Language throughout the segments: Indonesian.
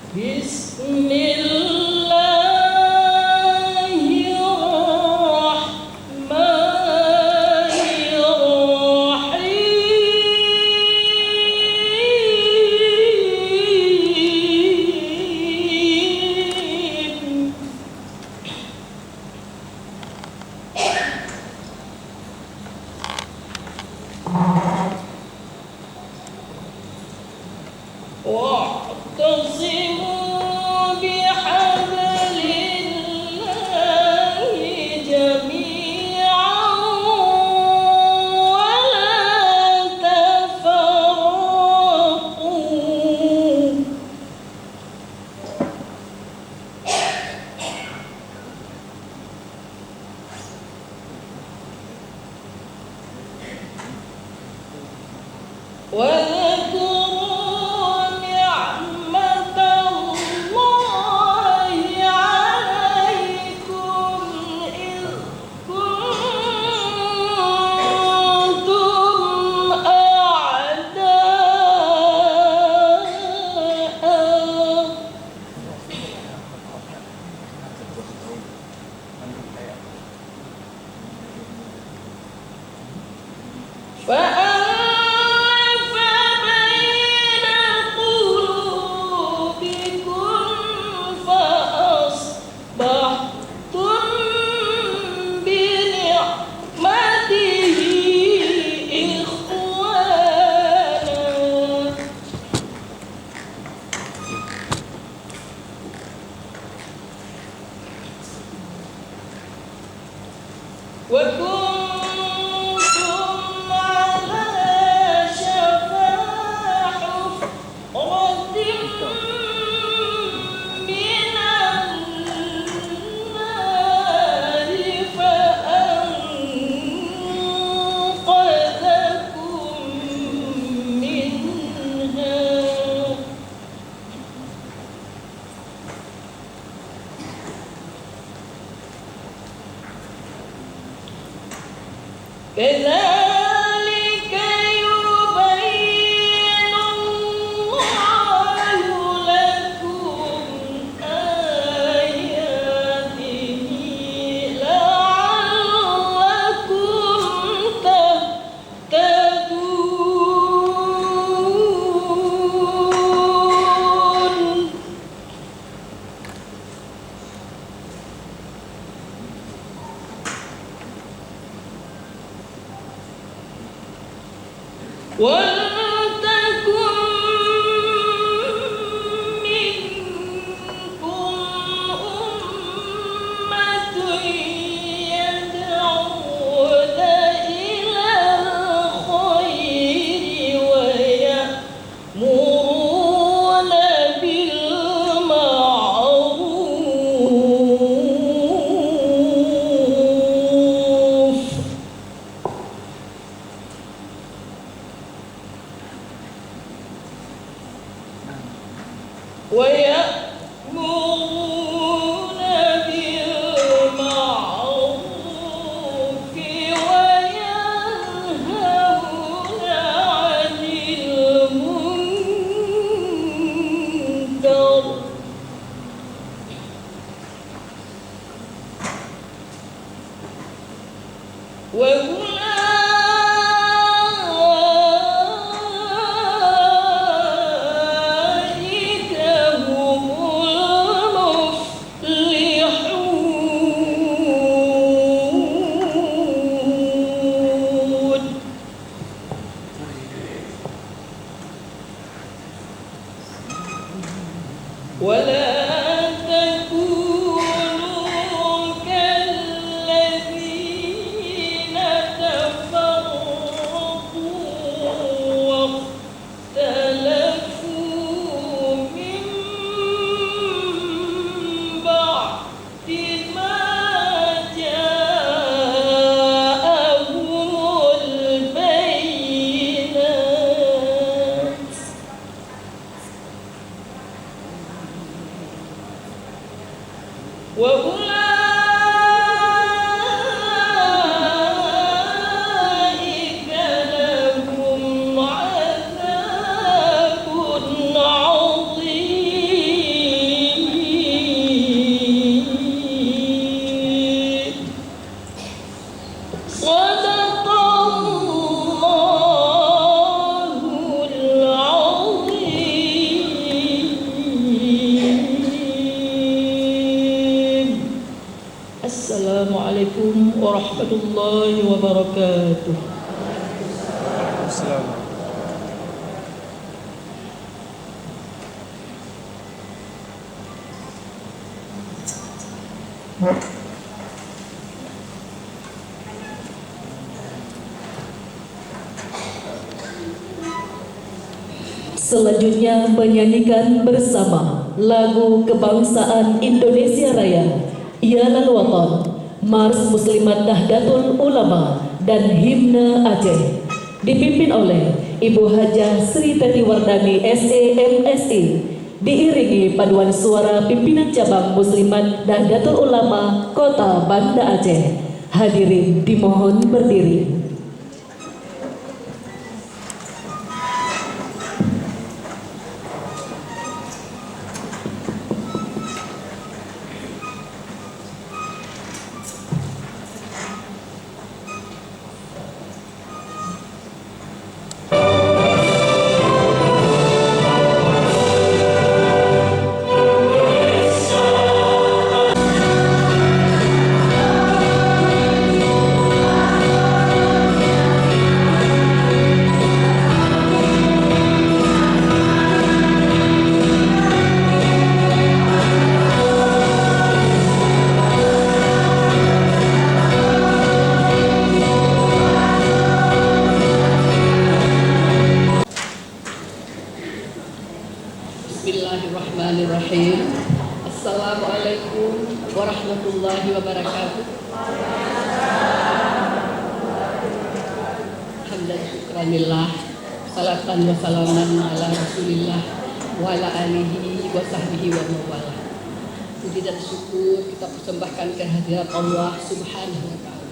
عظيم warahmatullahi wabarakatuh. Assalamualaikum. Selanjutnya menyanyikan bersama lagu kebangsaan Indonesia Raya, Ya Lal Watan, Mars Muslimat Nahdlatul Ulama, dan Himne Aceh, dipimpin oleh Ibu Hajah Sri Teti Wardani SEMSI, diiringi paduan suara pimpinan cabang Muslimat Nahdlatul Ulama Kota Banda Aceh. Hadirin dimohon berdiri. Bismillahirrahmanirrahim. Assalamualaikum warahmatullahi wabarakatuh. Alhamdulillah, syukranillah, salatan wa salaman ala rasulillah wa ala alihi wa sahbihi wa mawala. Puji dan syukur kita persembahkan kehadirat Allah subhanahu wa ta'ala.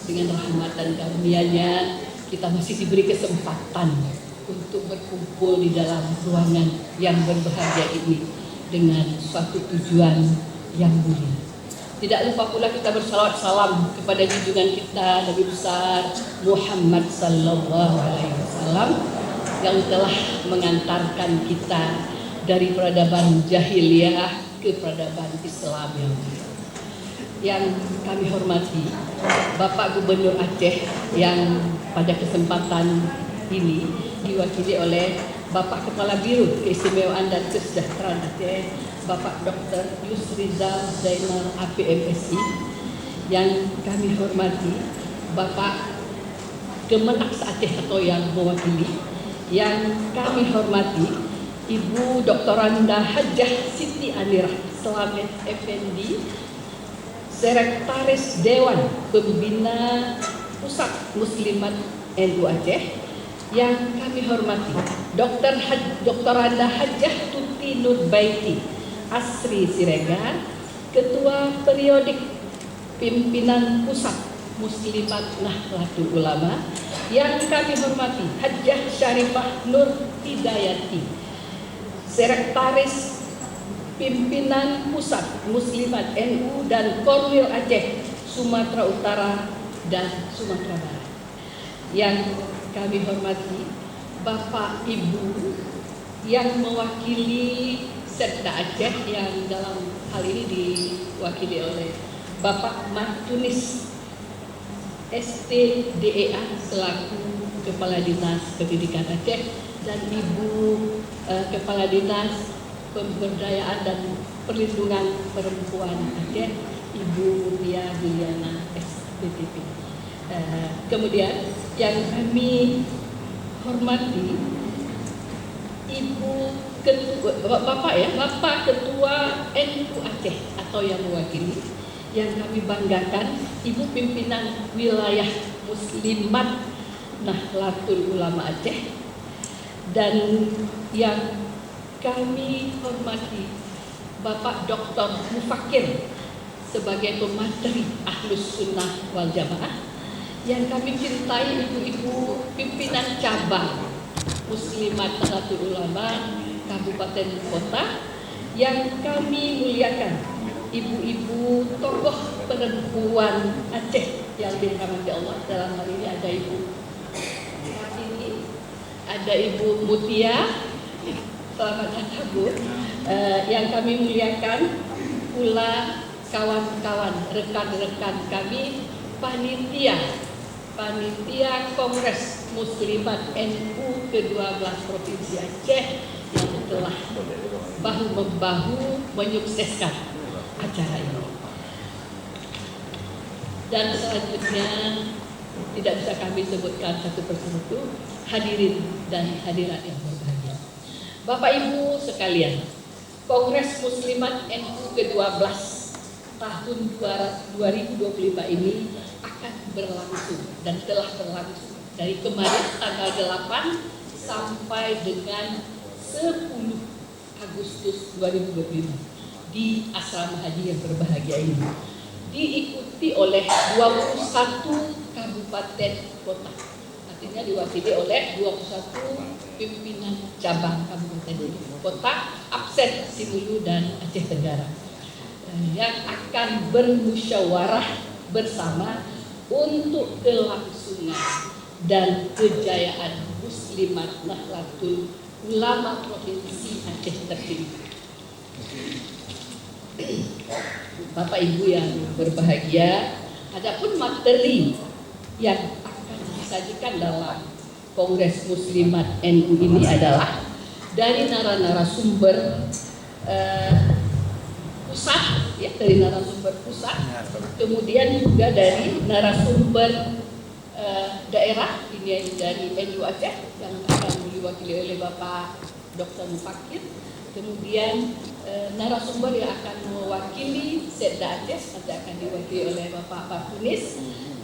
Dengan rahmat dan karunia-Nya kita masih diberi kesempatan untuk berkumpul di dalam ruangan yang berbahagia ini dengan suatu tujuan yang mulia. Tidak lupa pula kita bersalawat salam kepada junjungan kita Nabi besar Muhammad sallallahu alaihi wasallam yang telah mengantarkan kita dari peradaban jahiliyah ke peradaban Islam yang mulia. Yang kami hormati Bapak Gubernur Aceh yang pada kesempatan ini diwakili oleh Bapak Kepala Biro Keistimewaan dan Kesejahteraan Aceh, Bapak Dr. Yusrizal Zainal APMSI. Yang kami hormati Bapak Kemenak Aceh atau yang mewakili. Yang kami hormati Ibu Doktoranda Hajah Siti Anirah Slamet Effendi, Sekretaris Dewan Pembina Pusat Muslimat NU Aceh. Yang kami hormati Doktoranda Hajah Tuti Nurbaiti Asri Siregar, Ketua Periodik Pimpinan Pusat Muslimat Nahdlatul Ulama. Yang kami hormati Hajah Syarifah Nur Hidayati, Sekretaris Pimpinan Pusat Muslimat NU dan Korwil Aceh, Sumatera Utara dan Sumatera Barat. Yang kami hormati Bapak Ibu yang mewakili Setda Aceh yang dalam hal ini diwakili oleh Bapak Martunis STDEA selaku Kepala Dinas Pendidikan Aceh dan Ibu Kepala Dinas Pemberdayaan dan Perlindungan Perempuan Aceh, Ibu Mutia Juliana SPTP. Kemudian yang kami hormati Ibu Ketua, Bapak Ketua NU Aceh atau yang mewakili. Yang kami banggakan Ibu Pimpinan Wilayah Muslimat Nahdlatul Ulama Aceh. Dan yang kami hormati Bapak Dr. Mufakir sebagai pemateri Ahlus Sunnah wal Jamaah. Yang kami cintai ibu-ibu pimpinan cabang Muslimat Nahdlatul Ulama Kabupaten Kota. Yang kami muliakan ibu-ibu tokoh perempuan Aceh yang dirahmati Allah. Dalam hal ini ada Ibu Kartini, ada Ibu Mutia, selamat datang Bu. Yang kami muliakan pula kawan-kawan, rekan-rekan kami panitia Kongres Muslimat NU ke-12 Provinsi Aceh yang telah bahu-membahu menyukseskan acara ini. Dan selanjutnya tidak bisa kami sebutkan satu persatu, hadirin dan hadirat yang berbahagia. Bapak Ibu sekalian, Kongres Muslimat NU ke-12 tahun 2025 ini akan berlangsung dan telah berlangsung dari kemarin tanggal 8 sampai dengan 10 Agustus 2025 di Asrama Haji yang berbahagia ini, diikuti oleh 21 kabupaten kota. Artinya diwakili oleh 21 pimpinan cabang kabupaten kota, absen Simulu dan Aceh Tenggara, yang akan bermusyawarah bersama untuk kelangsungan dan kejayaan Muslimat Nahdlatul Ulama Provinsi Aceh tercinta. Bapak Ibu yang berbahagia, adapun materi yang akan disajikan dalam Kongres Muslimat NU ini adalah dari narasumber pusat, ya, dari narasumber pusat, kemudian juga dari narasumber daerah, ini dari NU Aceh yang akan diwakili oleh Bapak Dr. Mufakir, kemudian narasumber yang akan mewakili Setda Aceh nanti akan diwakili oleh Bapak Tunis,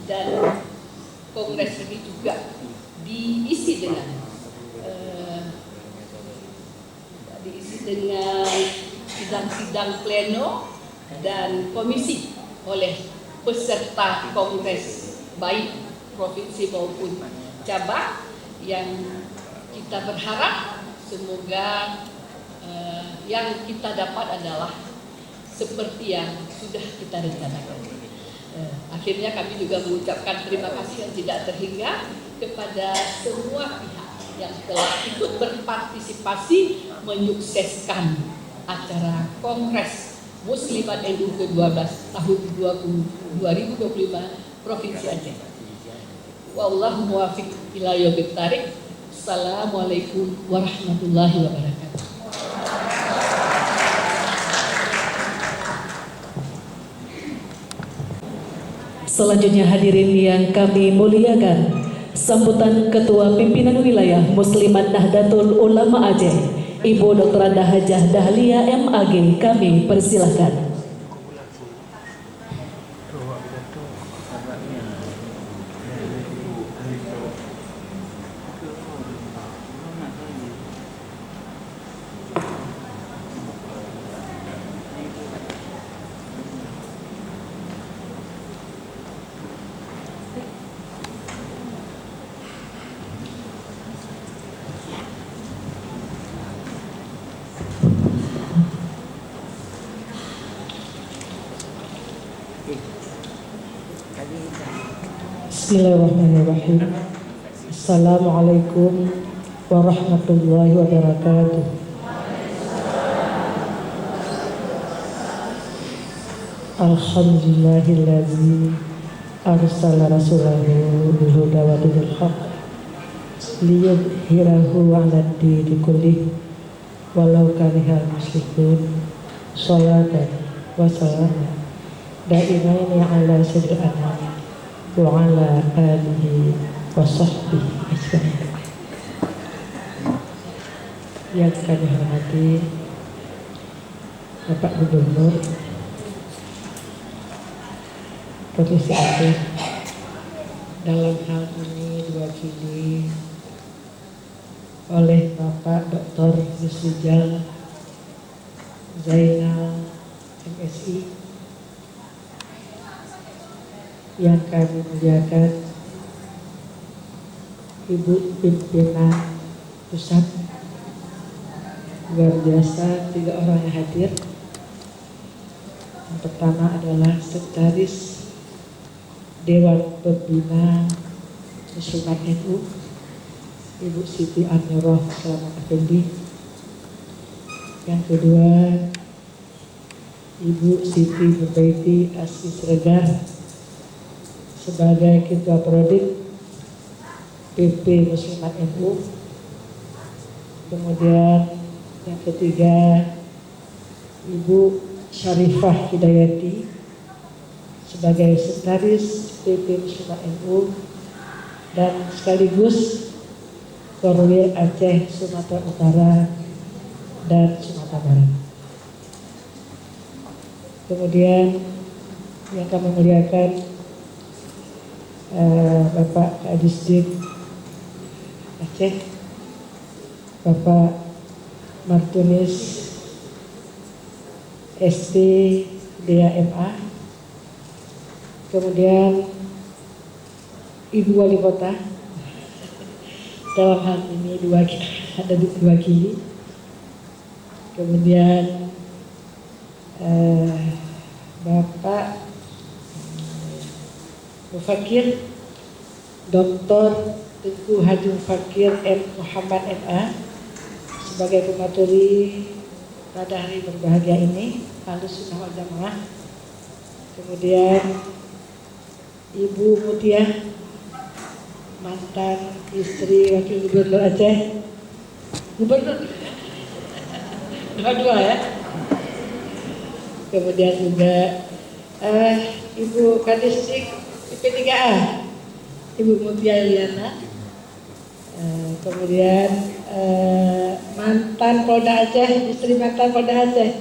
dan kongres ini juga diisi dengan sidang-sidang pleno dan komisi oleh peserta kongres baik provinsi maupun cabang, yang kita berharap semoga yang kita dapat adalah seperti yang sudah kita rencanakan. Akhirnya kami juga mengucapkan terima kasih yang tidak terhingga kepada semua pihak yang telah ikut berpartisipasi menyukseskan acara Kongres Muslimat NU ke-12 tahun 2025 Provinsi Aceh. Wallahu muwaffiq ila yaumitt thariq. Assalamualaikum warahmatullahi wabarakatuh. Selanjutnya hadirin yang kami muliakan, sambutan Ketua Pimpinan Wilayah Muslimat Nahdlatul Ulama Aceh, Ibu Dr. Hajah Dahlia MAG, kami persilahkan. Bismillahirrahmanirrahim. Assalamualaikum warahmatullahi wabarakatuh. Alhamdulillahillazi arsala rasulahu bil huda wa dinil haq liyudhhirahu 'alad dini kullih walau karihal musyrikun. Shalatan wa salaman daimaini ala sayyidil anam wa ala alihi wa sahbihi ajma'in. Yang kami hormati Bapak Gubernur Provinsi Aceh, dalam hal ini diwakili oleh Bapak Dr. Yusrijal Zainal MSI, yang kami muliakan Ibu Pimpinan Pusat, luar biasa 3 orang yang hadir. Yang pertama adalah Sekretaris Dewan Pembina Muslimat NU, Ibu Siti Aminuroh Selamat Effendi. Yang kedua, Ibu Siti Nurbaiti Asri Sregar sebagai Ketua Prodik PP Muslimat NU. Kemudian yang ketiga Ibu Syarifah Hidayati sebagai Sekretaris PP Muslimat NU dan sekaligus Korwil Aceh, Sumatera Utara dan Sumatera Barat. Kemudian yang kami muliakan Bapak Kadisdik Aceh, Bapak Martunis SD DAMA, kemudian Ibu Wali Kota, dalam hal ini ada diwakili, kemudian Bapak Mufakir Dr. Tengku Haji Mufakir M. Muhammad MA sebagai pemateri pada hari berbahagia ini, Ahlus Sunnah wal Jamaah. Kemudian Ibu Mutia, mantan istri Wakil Gubernur Aceh, Gubernur dua ya. Kemudian juga Ibu Kadisdik IP3A, Ibu Mutia Liana. Kemudian mantan Polda Aceh, istri mantan Polda Aceh,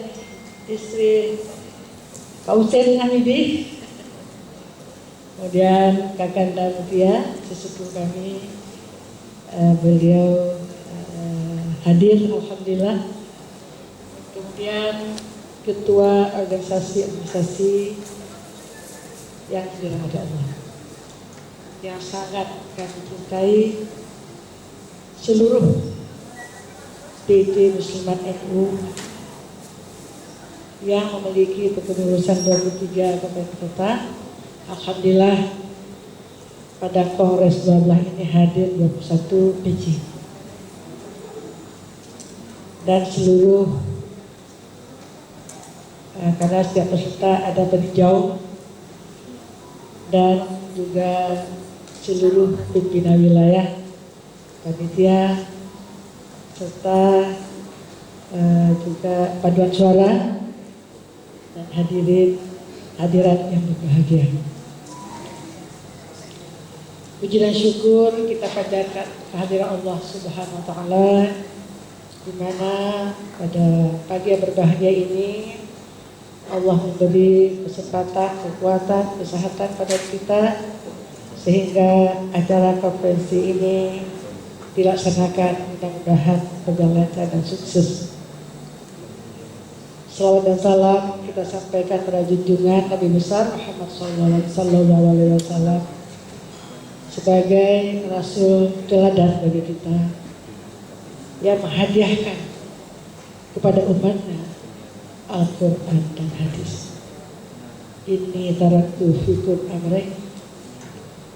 istri Pak Hussein Hamidi. Kemudian Kakanda Mutia, sesepuh kami, beliau hadir, alhamdulillah. Kemudian Ketua organisasi yang dirahmati Allah, yang sangat kami cintai, seluruh PP Muslimat NU yang memiliki kepengurusan 23 kabupaten kota. Alhamdulillah pada Kongres 12 ini hadir 21 PJ dan seluruh karena setiap peserta ada peninjau dan juga seluruh pimpinan wilayah, panitia, serta juga paduan suara dan hadirat yang berbahagia. Puji dan syukur kita panjatkan kehadiran Allah Subhanahu wa Ta'ala, di mana pada pagi yang berbahagia ini Allah memberi kesempatan, kekuatan, kesehatan pada kita sehingga acara konferensi ini dilaksanakan, mudah-mudahan berjalan lancar dan sukses. Salawat dan salam kita sampaikan pada junjungan Nabi besar Muhammad sallallahu alaihi wasallam sebagai rasul teladan bagi kita yang menghadiahkan kepada umatnya Al-Quran dan hadis. Ini taraktu fikum amrei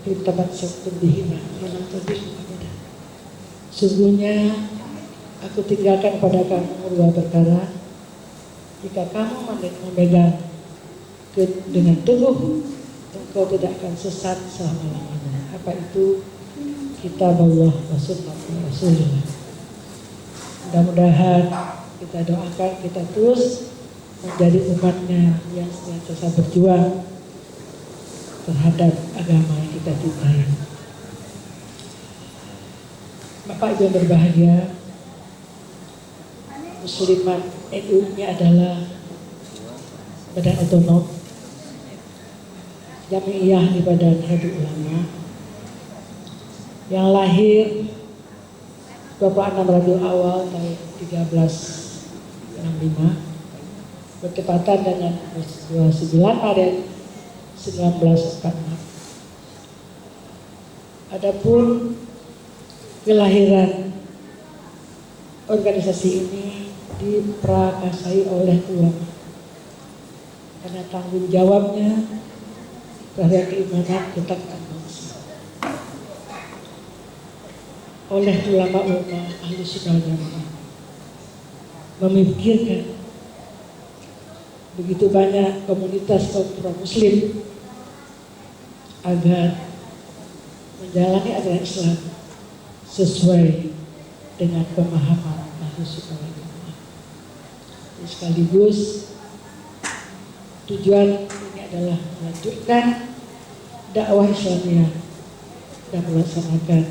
fitabassum bihima falam tadillu abada. Sungguhnya aku tinggalkan kepada kamu dua perkara, jika kamu memegang dengan teguh, engkau tidak akan sesat selama-lamanya. Apa itu? Kitab Allah wa sunnah Rasulullah. Mudah-mudahan kita doakan kita terus menjadi umatnya yang senantiasa berjuang terhadap agama yang kita cintai. Bapak Ibu yang berbahagia, Muslimat NU ini adalah badan otonom Jami'iyah di Badan Nahdlatul Ulama yang lahir 26 Rabiul Awal tahun 1365 bertepatan dengan 29 Maret 1946. Adapun kelahiran organisasi ini diprakasai oleh ulama karena tanggung jawabnya terhadap keimanan ketakwaan bangsa oleh ulama-ulama ahli sunnah wal jamaah memikirkan begitu banyak komunitas kaum muslim agar menjalani ajaran Islam sesuai dengan pemahaman Ahlus Sunnah wal Jamaah. Sekaligus tujuan ini adalah melanjutkan dakwah Islamiyah dan melaksanakan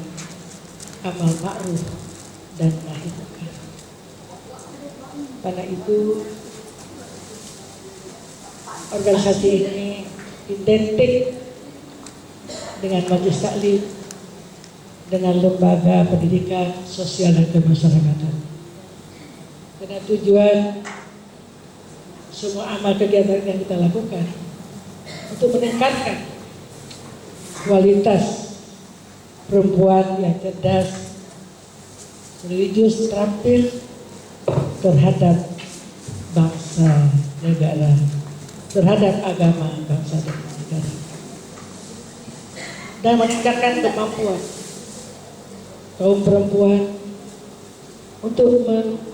amal ma'ruf dan nahi munkar. Karena itu organisasi ini identik dengan majelis taklim, dengan lembaga pendidikan sosial dan kemasyarakatan. Karena tujuan semua amal kegiatan yang kita lakukan untuk meningkatkan kualitas perempuan yang cerdas, religius, terampil terhadap bangsa, negara, terhadap agama bangsa dan negara, dan meningkatkan kemampuan kaum perempuan untuk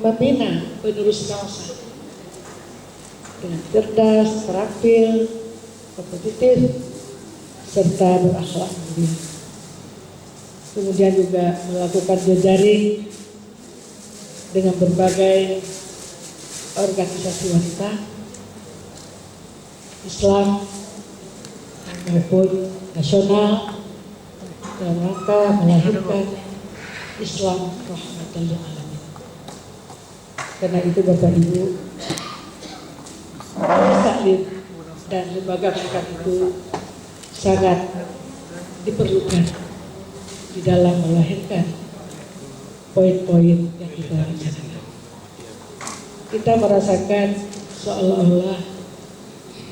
membina penerus bangsa dengan cerdas, terampil, kompetitif, serta berakhlak mulia. Kemudian juga melakukan jejaring dengan berbagai organisasi wanita Islam maupun nasional dalam rangka melahirkan Islam rahmatan lil alamin. Karena itu Bapak Ibu, taklim dan lembaga pendidikan itu sangat diperlukan di dalam melahirkan poin-poin yang kita rencanakan. Kita merasakan seolah-olah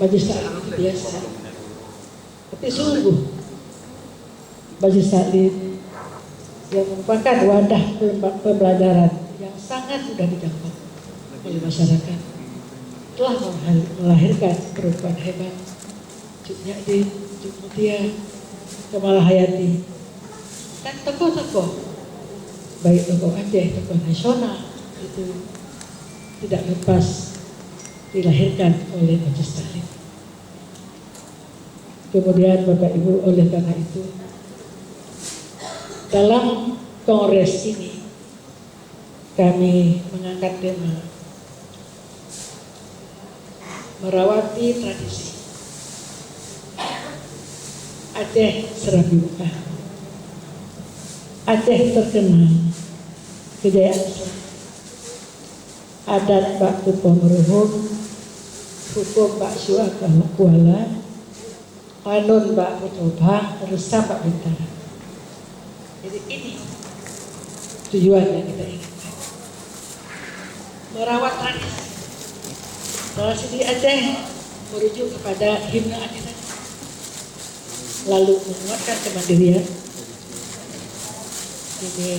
majelis taklim itu biasa, tapi sungguh majelis taklim yang merupakan wadah pembelajaran yang sangat mudah dijangkau oleh masyarakat telah melahirkan perempuan hebat, Cuk Nyadin, Cuk Mutia, Kamala Hayati, dan tokoh-tokoh baik tokoh Aceh, tokoh nasional itu tidak lepas dilahirkan oleh majelis taklim. Kemudian Bapak Ibu, oleh karena itu dalam kongres ini kami mengangkat tema merawati tradisi Aceh Serabi Mekah. Aceh terkenal kejayaan Islam, adat bak tupoh meruhum, hukum bak syu'ah kuala, kanun bak mutobah, resah bak bintara. Jadi ini tujuan yang kita inginkan, merawat tradisi. Tradisi di Aceh merujuk kepada himne Aceh, lalu menguatkan kemandirian. Ini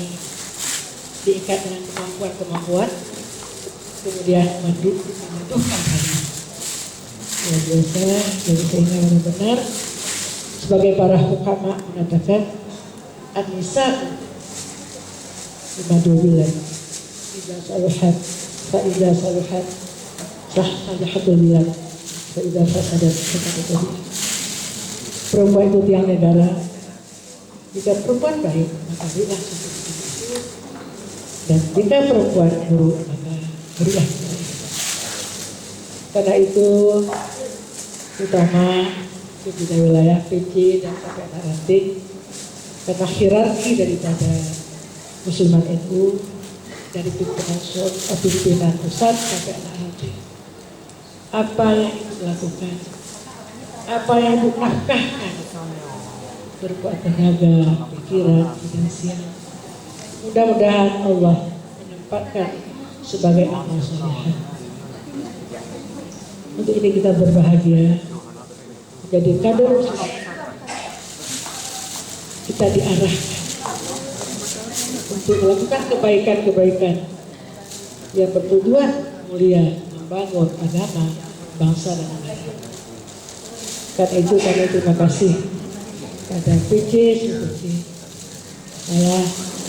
diikat dengan kemampuan-kemampuan, kemudian menduduhkan hari. Luar biasa, jadi sehingga benar-benar sebagai para hukama mengatakan an-nisa ibadul bilad, idza saluhat fa idza saluhat saluhatul bilad, fa idza fasadat fasadat. Perempuan itu tiang negara. Jika perempuan baik, maka berilah seperti itu. Dan jika perempuan buruk, maka berilah seperti itu. Karena itu, terutama di wilayah PC dan sampai Ranting, karena hierarki daripada Musliman NU dari pimpinan pusat sampai Ranting, apa yang ibu lakukan, apa yang ibu nafkahkan, berbuat tenaga, pikiran, finansial, mudah-mudahan Allah menempatkan sebagai amal soleh. Untuk ini kita berbahagia menjadi kader Muslim. Kita diarahkan untuk melakukan kebaikan-kebaikan yang bertujuan mulia, membangun agama, bangsa dan negara. Karena itu kami terima kasih pada PC seperti saya,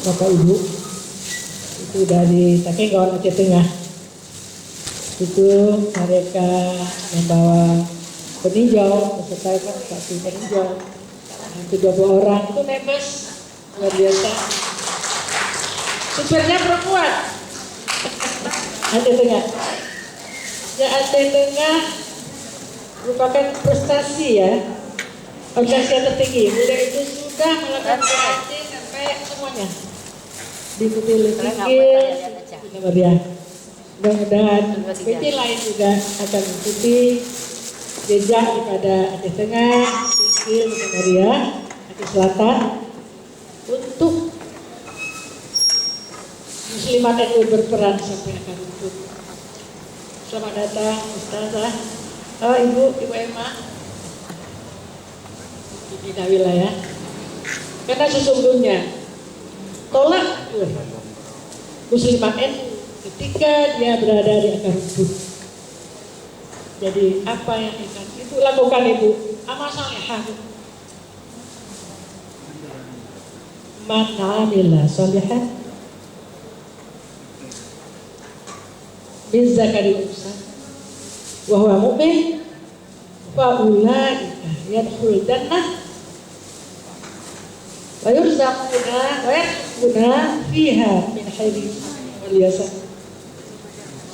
Bapak Ibu itu dari Takengon Aceh Tengah, itu mereka membawa peninjau, beserta satu peninjau hampir 20 orang itu naik bus luar biasa. Supirnya perempuan. Ada tengah. Ya ada tengah merupakan prestasi ya. Organisasi yang tertinggi. Muda itu sudah melakukan PAC sampai semuanya. Diikuti oleh Sikil, Meriah. Mudah-mudahan PT lain juga akan mengikuti jejak daripada Aceh Tengah, Sikil, Meriah, Aceh Selatan untuk Muslimat NU berperan sampai akan rumput. Selamat datang Ustazah, Ibu Emma, Bina Wilayah. Karena sesungguhnya tolak Muslimat NU ketika dia berada di akar rumput. Jadi apa yang akan Ibu lakukan, Ibu? Amal salihah. Man 'amila shalihan bizzakari unsa wa huwa mu'min fa ulaika yadkhulul jannah wa yarzuquna fiha min khairin wal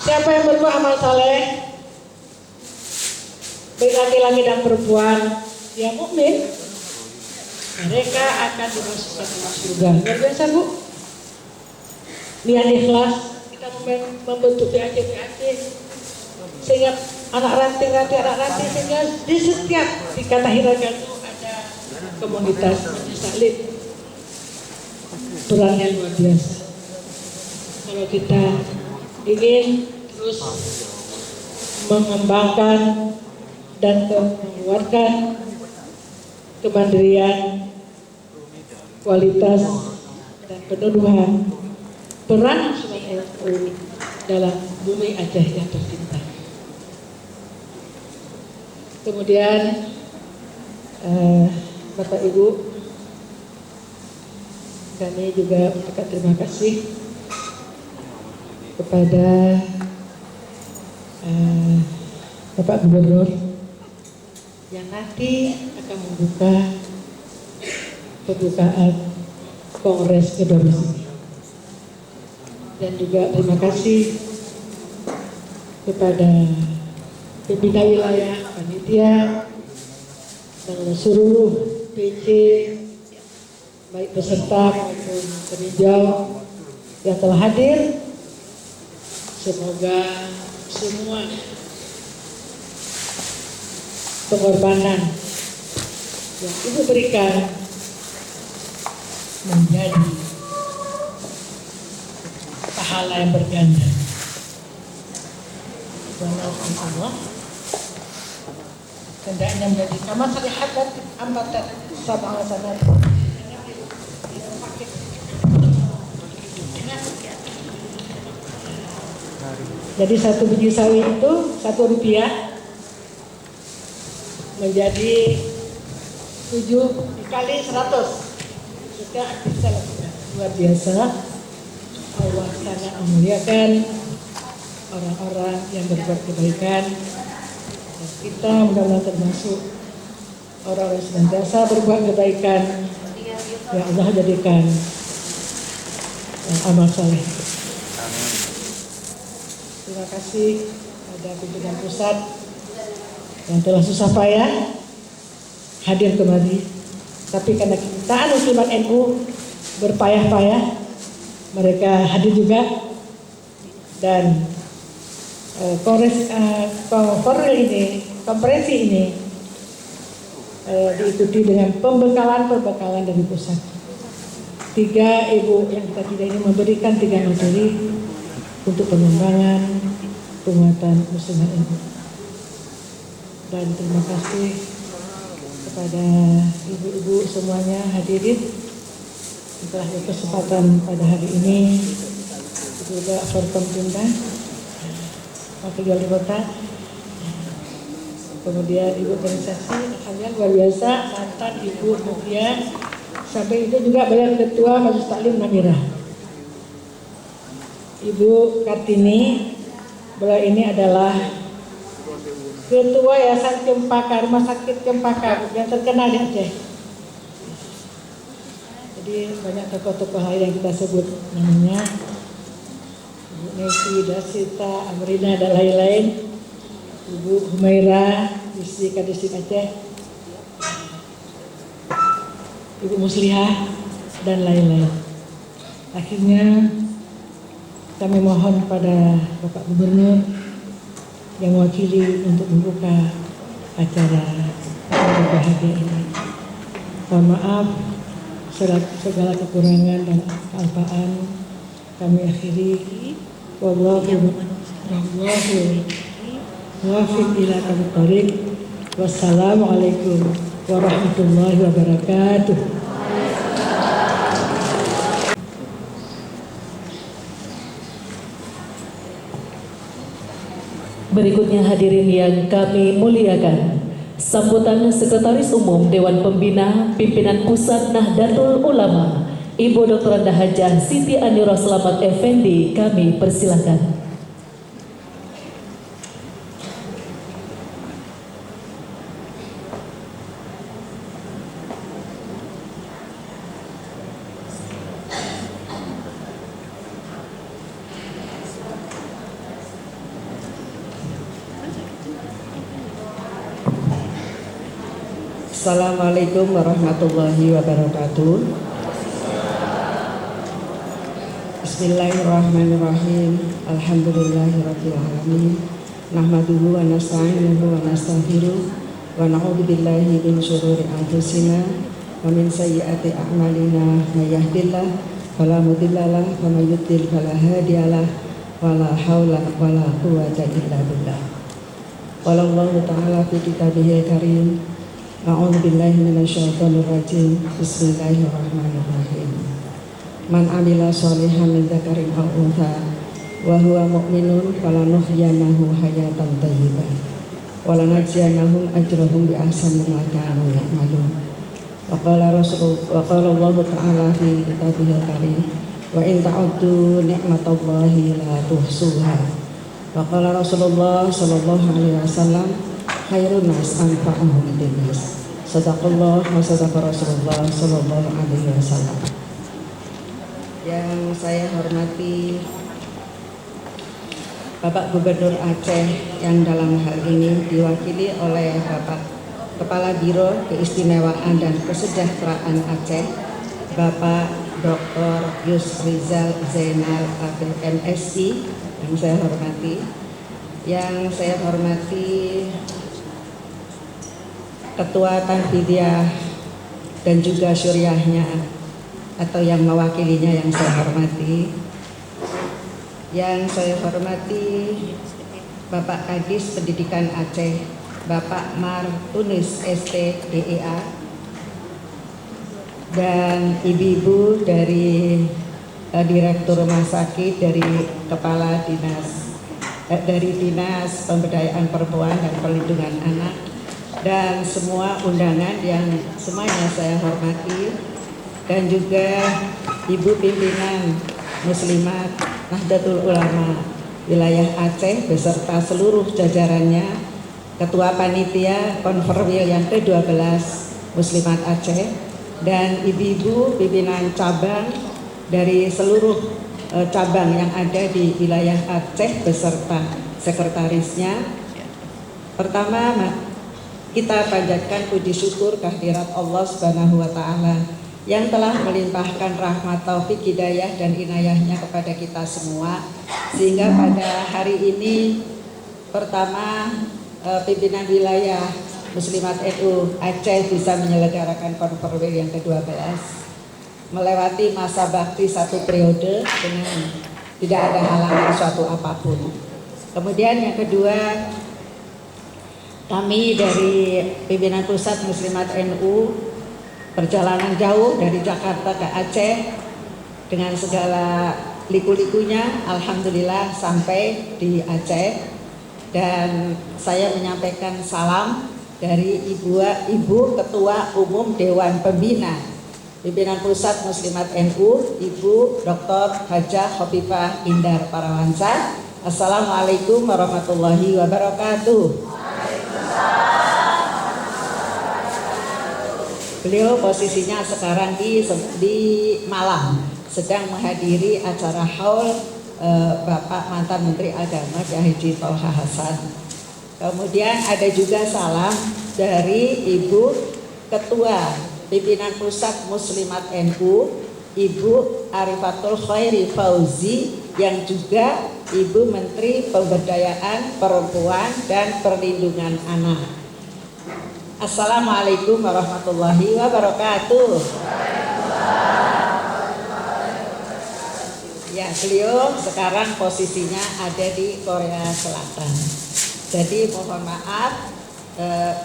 Siapa yang berbuat amal saleh, baik laki-laki dan perempuan, dia mukmin, mereka akan dimasukkan ke surga. Luar biasa, Bu. Niat ikhlas, kita membentuk PAC sehingga anak ranting sehingga di setiap di kata Hiragan itu ada komunitas taklim. Perannya luar biasa. Kalau kita ingin terus mengembangkan dan mengeluarkan kemandirian, kualitas dan penuduhan peran Muslimat NU dalam bumi Aceh yang tercinta. Kemudian Bapak Ibu, kami juga mengucapkan terima kasih kepada Bapak Gubernur yang nanti akan membuka pembukaan Kongres ke-12 ini. Dan juga terima kasih kepada pimpinan wilayah, panitia, dan seluruh PC, baik peserta maupun peninjau yang telah hadir. Semoga semua pengorbanan yang Ibu berikan menjadi pahala yang berganda. Allah hendaknya menjadi kamar salihat dan ambatan sab'al sanat. Jadi 1 biji sawi itu 1 rupiah menjadi 7 dikali 100. Sudah bisa lakukan. Luar biasa. Allah sangat memuliakan orang-orang yang berbuat kebaikan. Dan kita mudah-mudahan termasuk orang-orang yang senantiasa berbuat kebaikan. Ya Allah jadikan amal saleh. Terima kasih pada pimpinan pusat yang telah susah payah hadir kembali. Tapi karena kecintaan Muslimat NU berpayah-payah, mereka hadir juga. Dan konferensi ini diikuti dengan pembekalan dari pusat. 3 ibu yang kita tidak ini memberikan 3 materi untuk pengembangan penguatan Muslimat NU. Dan terima kasih kepada ibu-ibu semuanya hadirin yang telah berkesempatan pada hari ini, juga Forkompimda, Wakil Wali Kota, kemudian ibu organisasi, alhamdulillah luar biasa, mantan Ibu Mutia, sampai itu juga banyak ketua Majelis Taklim Namirah, Ibu Kartini. Beliau ini adalah ketua Yayasan Cempaka, Rumah Sakit Cempaka yang terkenal di Aceh. Jadi banyak tokoh-tokoh lain yang kita sebut namanya, Ibu Nesi, Dasita, Amrina dan lain-lain, Ibu Humaira, istri Kadisik Aceh, Ibu Muslihah dan lain-lain. Akhirnya kami mohon kepada Bapak Gubernur yang mewakili untuk membuka acara berbahagia ini. Mohon maaf segala kekurangan dan kealpaan kami akhiri. Wallahu muwaffiq ila aqwamit thoriq. Wassalamualaikum warahmatullahi wabarakatuh. Berikutnya hadirin yang kami muliakan, sambutan Sekretaris Umum Dewan Pembina Pimpinan Pusat Nahdlatul Ulama, Ibu Dr. Andah Hajah Siti Anira Slamet Effendi, kami persilakan. Assalamualaikum warahmatullahi wabarakatuh. Bismillahirrahmanirrahim. Alhamdulillahirabbil alamin. Nahmaduhu wa nasta'inuhu wa nastaghfiruh wa na'udzu billahi min syururi anfusina wa min sayyiati a'malina. May yahdihillahu fala mudilla lahu wa may yudlil fala hadiyalah. Wala haula wala quwwata illa billah. Qala Allahu ta'ala fi kitabihil karim. A'udzu billahi minasyaitonir rajim. Bismillahirrahmanirrahim. Man 'amila sholihan min dzakarin aw untha wa huwa mu'minun falanuhyiyanahu hayatan thayyibah wa lanajziyannahum ajrahum bi ahsani ma kanu ya'malun. Wa qala Allah ta'ala fi kitabihil karim wa in ta'uddu ni'matallahi la tuhsuha. Wa qala Rasulullah sallallahu alaihi wasallam khairun nas anfa'uhum linnas. Sadaqallah wa sadaqa Rasulullah sallallahu alaihi wasallam. Yang saya hormati Bapak Gubernur Aceh yang dalam hal ini diwakili oleh Bapak Kepala Biro Keistimewaan dan Kesejahteraan Aceh, Bapak Dr. Yusrizal Zainal MSI yang saya hormati. Yang saya hormati Ketua Tanfidiyah dan juga syuriahnya atau yang mewakilinya yang saya hormati. Yang saya hormati Bapak Kadis Pendidikan Aceh, Bapak Martunis ST DEA, dan ibu-ibu dari Direktur Rumah Sakit, dari Kepala Dinas dari Dinas Pemberdayaan Perempuan dan Perlindungan Anak, dan semua undangan yang semuanya saya hormati, dan juga Ibu Pimpinan Muslimat Nahdlatul Ulama Wilayah Aceh beserta seluruh jajarannya, Ketua Panitia Konferwil yang ke-12 Muslimat Aceh, dan ibu-ibu pimpinan cabang dari seluruh cabang yang ada di wilayah Aceh beserta sekretarisnya. Pertama, kita panjatkan puji syukur kehadirat Allah Subhanahu wa taala yang telah melimpahkan rahmat, taufik, hidayah dan inayahnya kepada kita semua, sehingga pada hari ini pertama pimpinan wilayah Muslimat NU Aceh bisa menyelenggarakan konferensi yang ke-12 melewati masa bakti satu periode dengan tidak ada halangan suatu apapun. Kemudian yang kedua, kami dari pimpinan pusat Muslimat NU perjalanan jauh dari Jakarta ke Aceh dengan segala liku-likunya, alhamdulillah sampai di Aceh, dan saya menyampaikan salam dari Ibu Ketua Umum Dewan Pembina Pimpinan Pusat Muslimat NU, Ibu Dr. Hajah Khofifah Indar Parawansa. Assalamualaikum warahmatullahi wabarakatuh. Beliau posisinya sekarang di Malang, sedang menghadiri acara haul Bapak mantan Menteri Agama Haji Tolha Hasan. Kemudian ada juga salam dari Ibu Ketua Pimpinan Pusat Muslimat NU, Ibu Arifatul Khairi Fauzi, yang juga Ibu Menteri Pemberdayaan Perempuan dan Perlindungan Anak. Assalamualaikum warahmatullahi wabarakatuh. Ya, beliau sekarang posisinya ada di Korea Selatan. Jadi mohon maaf,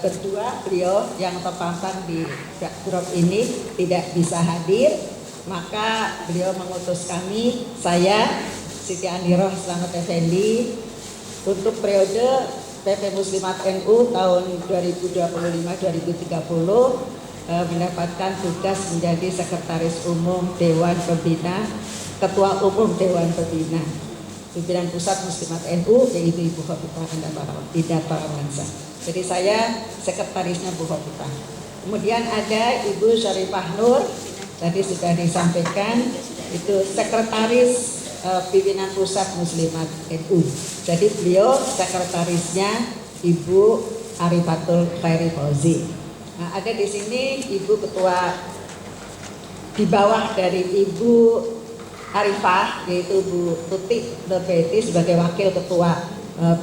berdua beliau yang terpampang di backdrop ini tidak bisa hadir, maka beliau mengutus kami, saya Siti Aniroh Slamet Effendi, untuk periode PP Muslimat NU tahun 2025-2030 mendapatkan tugas menjadi Sekretaris Umum Dewan Pembina, Ketua Umum Dewan Pembina Pimpinan Pusat Muslimat NU, yaitu Ibu Khofifah Indar Parawansa. Jadi saya sekretarisnya Bu Khofifah. Kemudian ada Ibu Syarifah Nur, tadi sudah disampaikan, itu sekretaris Pimpinan Pusat Muslimat NU. Jadi beliau sekretarisnya Ibu Arifatul Khairi Fauzi. Nah, ada di sini Ibu Ketua di bawah dari Ibu Arifah, yaitu Bu Tuti Nurbaiti sebagai Wakil Ketua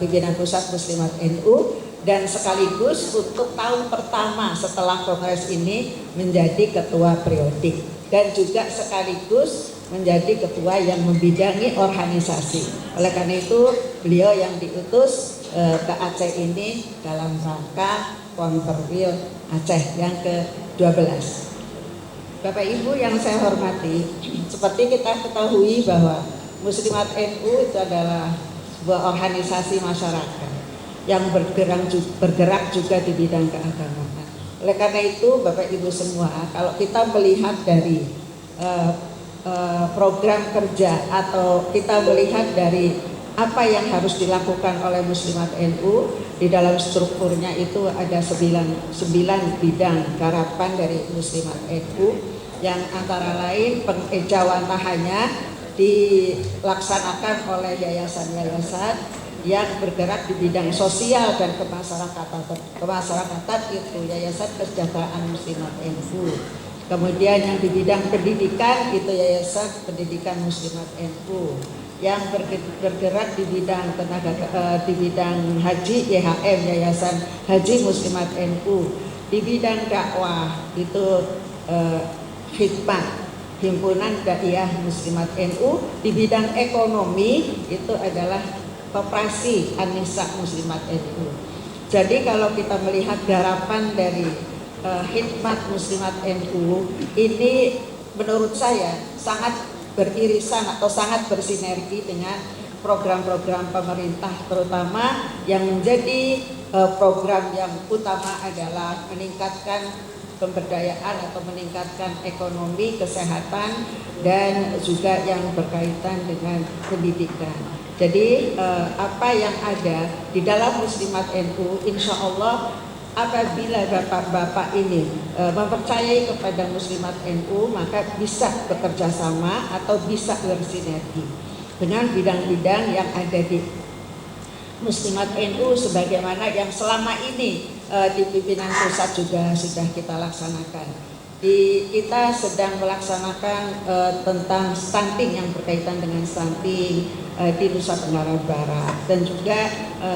Pimpinan Pusat Muslimat NU, dan sekaligus untuk tahun pertama setelah kongres ini menjadi Ketua Periodik, dan juga sekaligus menjadi ketua yang membidangi organisasi. Oleh karena itu beliau yang diutus ke Aceh ini dalam rangka Konferwil Aceh yang ke-12. Bapak Ibu yang saya hormati, seperti kita ketahui bahwa Muslimat NU itu adalah sebuah organisasi masyarakat yang bergerak juga di bidang keagamaan. Oleh karena itu Bapak Ibu semua, kalau kita melihat dari program kerja atau kita melihat dari apa yang harus dilakukan oleh Muslimat NU, di dalam strukturnya itu ada 9 bidang garapan dari Muslimat NU, yang antara lain pengejawantahannya dilaksanakan oleh yayasan-yayasan yang bergerak di bidang sosial dan kemasyarakatan, itu Yayasan Kesejahteraan Muslimat NU. Kemudian yang di bidang pendidikan itu Yayasan Pendidikan Muslimat NU. Yang bergerak di bidang di bidang haji YHM, Yayasan Haji Muslimat NU. Di bidang dakwah itu Hikmah, Himpunan Daiyah Muslimat NU. Di bidang ekonomi itu adalah Koperasi An-Nisa Muslimat NU. Jadi kalau kita melihat garapan dari Hikmat Muslimat NU ini, menurut saya sangat beririsan atau sangat bersinergi dengan program-program pemerintah, terutama yang menjadi program yang utama adalah meningkatkan pemberdayaan atau meningkatkan ekonomi, kesehatan, dan juga yang berkaitan dengan pendidikan. Jadi apa yang ada di dalam Muslimat NU, insya Allah apabila bapak-bapak ini mempercayai kepada Muslimat NU, maka bisa bekerja sama atau bisa bersinergi dengan bidang-bidang yang ada di Muslimat NU, sebagaimana yang selama ini di pimpinan pusat juga sudah kita laksanakan. Kita sedang melaksanakan tentang stunting, yang berkaitan dengan stunting di Nusa Tenggara Barat, dan juga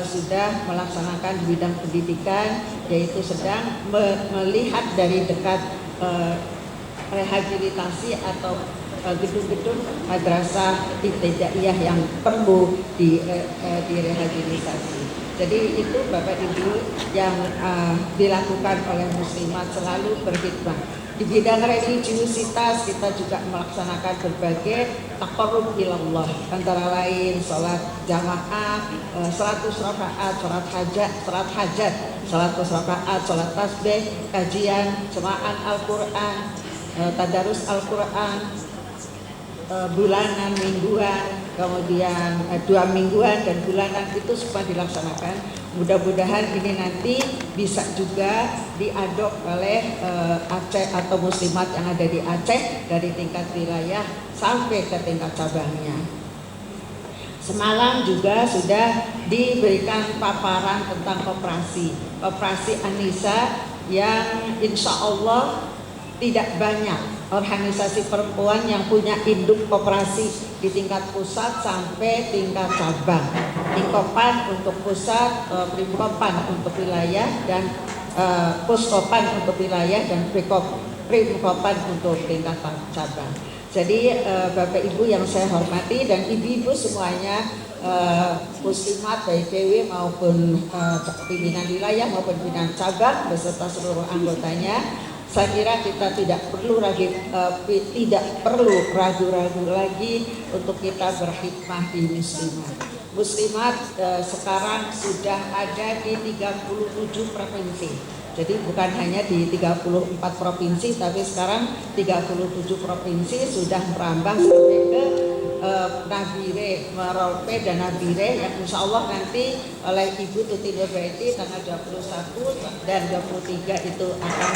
sudah melaksanakan di bidang pendidikan, yaitu sedang melihat dari dekat rehabilitasi atau gedung-gedung madrasah ibtidaiyah yang perlu direhabilitasi. Jadi itu Bapak Ibu yang dilakukan oleh Muslimat, selalu berkhidmat. Di bidang religiusitas kita juga melaksanakan berbagai taqarrub ilallah, antara lain sholat jamaah 100 rakaat, sholat hajat 100 rakaat, sholat tasbih, kajian jemaah Al-Quran, tadarus Al-Quran, bulanan, mingguan, kemudian 2 mingguan dan bulanan itu semua dilaksanakan. Mudah-mudahan ini nanti bisa juga diadop oleh Aceh atau muslimat yang ada di Aceh dari tingkat wilayah sampai ke tingkat cabangnya. Semalam juga sudah diberikan paparan tentang koperasi Anissa yang insya Allah tidak banyak organisasi perempuan yang punya induk koperasi di tingkat pusat sampai tingkat cabang. Inkopan untuk pusat, Primkopan untuk wilayah, dan Puskopan untuk wilayah, dan Primkopan untuk tingkat cabang. Jadi Bapak Ibu yang saya hormati dan ibu-ibu semuanya, muslimat baik PW maupun pimpinan wilayah maupun pimpinan cabang beserta seluruh anggotanya, saya kira kita tidak perlu ragu-ragu lagi untuk kita berkhidmah di muslimat. Muslimat sekarang sudah ada di 37 provinsi. Jadi bukan hanya di 34 provinsi, tapi sekarang 37 provinsi sudah merambah sampai ke Nabire, Merauke dan Nabire, yang insya Allah nanti oleh Ibu Tuti Nurbaiti tanggal 21 dan 23 itu akan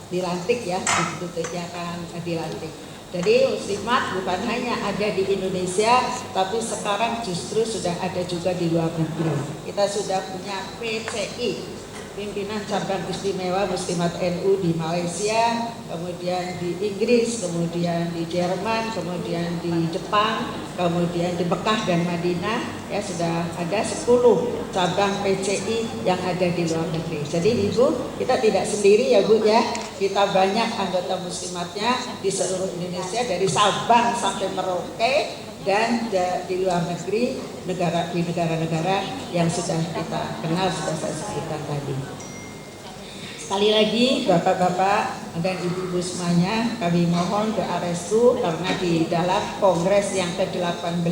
dilantik ya, Ibu Tuti akan dilantik. Jadi muslimat bukan hanya ada di Indonesia, tapi sekarang justru sudah ada juga di luar negeri. Kita sudah punya PCI, Pimpinan Cabang Istimewa Muslimat NU di Malaysia, kemudian di Inggris, kemudian di Jerman, kemudian di Jepang, kemudian di Mekah dan Madinah, ya sudah ada 10 cabang PCI yang ada di luar negeri. Jadi Ibu, kita tidak sendiri ya Bu ya, kita banyak anggota muslimatnya di seluruh Indonesia dari Sabang sampai Merauke, dan di luar negeri, di negara-negara yang sudah kita kenal, sudah saya sebutkan tadi. Sekali lagi Bapak-bapak dan Ibu-ibu semuanya, kami mohon doa restu karena di dalam kongres yang ke-18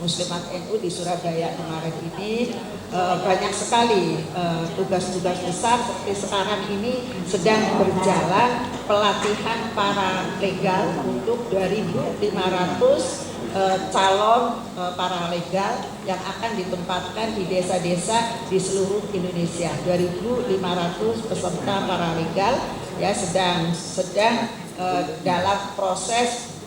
Muslimat NU di Surabaya kemarin ini banyak sekali tugas-tugas besar. Seperti sekarang ini sedang berjalan pelatihan para legal untuk 2.500 calon paralegal yang akan ditempatkan di desa-desa di seluruh Indonesia. 2.500 peserta paralegal ya sedang dalam proses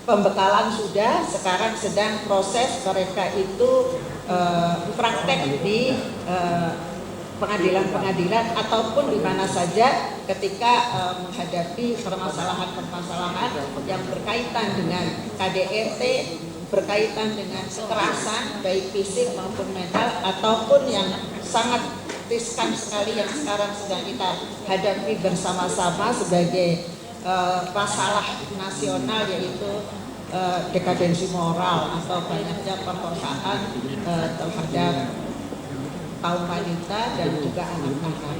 pembekalan, sudah sekarang sedang proses mereka itu praktek di pengadilan-pengadilan ataupun di mana saja ketika menghadapi permasalahan-permasalahan yang berkaitan dengan KDRT, berkaitan dengan kekerasan baik fisik maupun mental, ataupun yang sangat riskan sekali yang sekarang sedang kita hadapi bersama-sama sebagai masalah nasional, yaitu dekadensi moral atau banyaknya perkosaan terhadap kaum wanita dan juga anak-anak.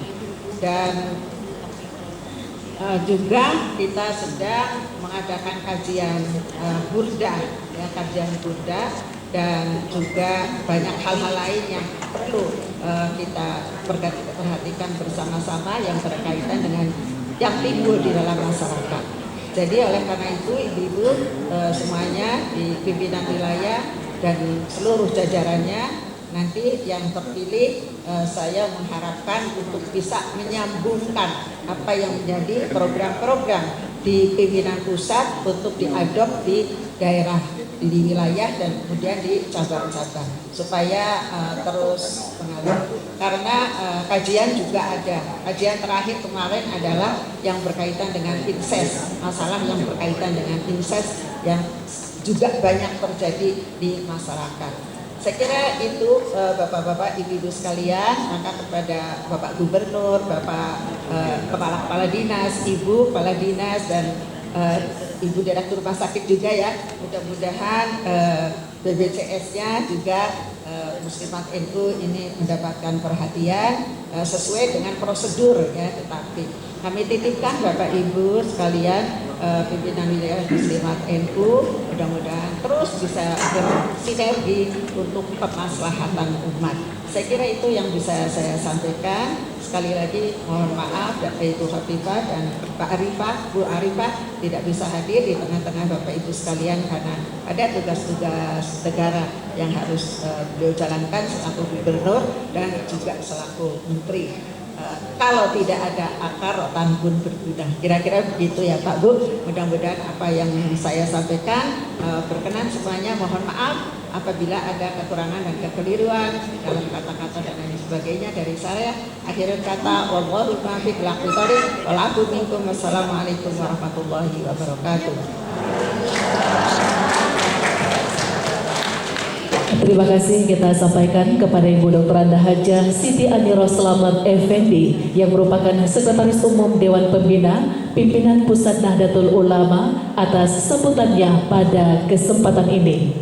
Dan juga kita sedang mengadakan kajian burda, ya, kajian burda, dan juga banyak hal-hal lain yang perlu kita perhatikan bersama-sama yang berkaitan dengan yang timbul di dalam masyarakat. Jadi oleh karena itu ibu-ibu semuanya di pimpinan wilayah dan seluruh jajarannya, nanti yang terpilih saya mengharapkan untuk bisa menyambungkan apa yang menjadi program-program di pimpinan pusat untuk diadop di daerah, di wilayah, dan kemudian di cabang-cabang supaya terus mengalir. Karena kajian juga ada. Kajian terakhir kemarin adalah yang berkaitan dengan incest, masalah yang berkaitan dengan incest yang juga banyak terjadi di masyarakat. Saya kira itu Bapak-bapak, Ibu-ibu sekalian, maka kepada Bapak Gubernur, Bapak Kepala Dinas, Ibu Kepala Dinas, dan Ibu Direktur Rumah Sakit juga ya, mudah-mudahan BBCS-nya juga Muslimat NU ini mendapatkan perhatian sesuai dengan prosedur ya, tetapi kami titipkan Bapak Ibu sekalian, pimpinan wilayah Muslimat NU mudah-mudahan terus bisa bersinergi untuk kemaslahatan umat. Saya kira itu yang bisa saya sampaikan. sekali lagi mohon maaf dari Ibu Hafifah dan Pak Arifah, Bu Arifah tidak bisa hadir di tengah-tengah Bapak Ibu sekalian karena ada tugas-tugas negara yang harus beliau jalankan selaku gubernur dan juga selaku menteri. Kalau tidak ada akar rotan pun berguna. Kira-kira begitu ya Pak Bu. Mudah-mudahan apa yang saya sampaikan berkenan semuanya. Mohon maaf apabila ada kekurangan dan kekeliruan dalam kata-kata dan lain sebagainya dari saya. Akhirul kata wallahu muwaffiq ila aqwamit thoriq. Walakum minkum. Wassalamualaikum warahmatullahi wabarakatuh. Terima kasih kita sampaikan kepada Ibu Dr. Anda Hajah Siti Aniro Selamat Effendi yang merupakan Sekretaris Umum Dewan Pembina Pimpinan Pusat Nahdlatul Ulama atas sambutannya pada kesempatan ini.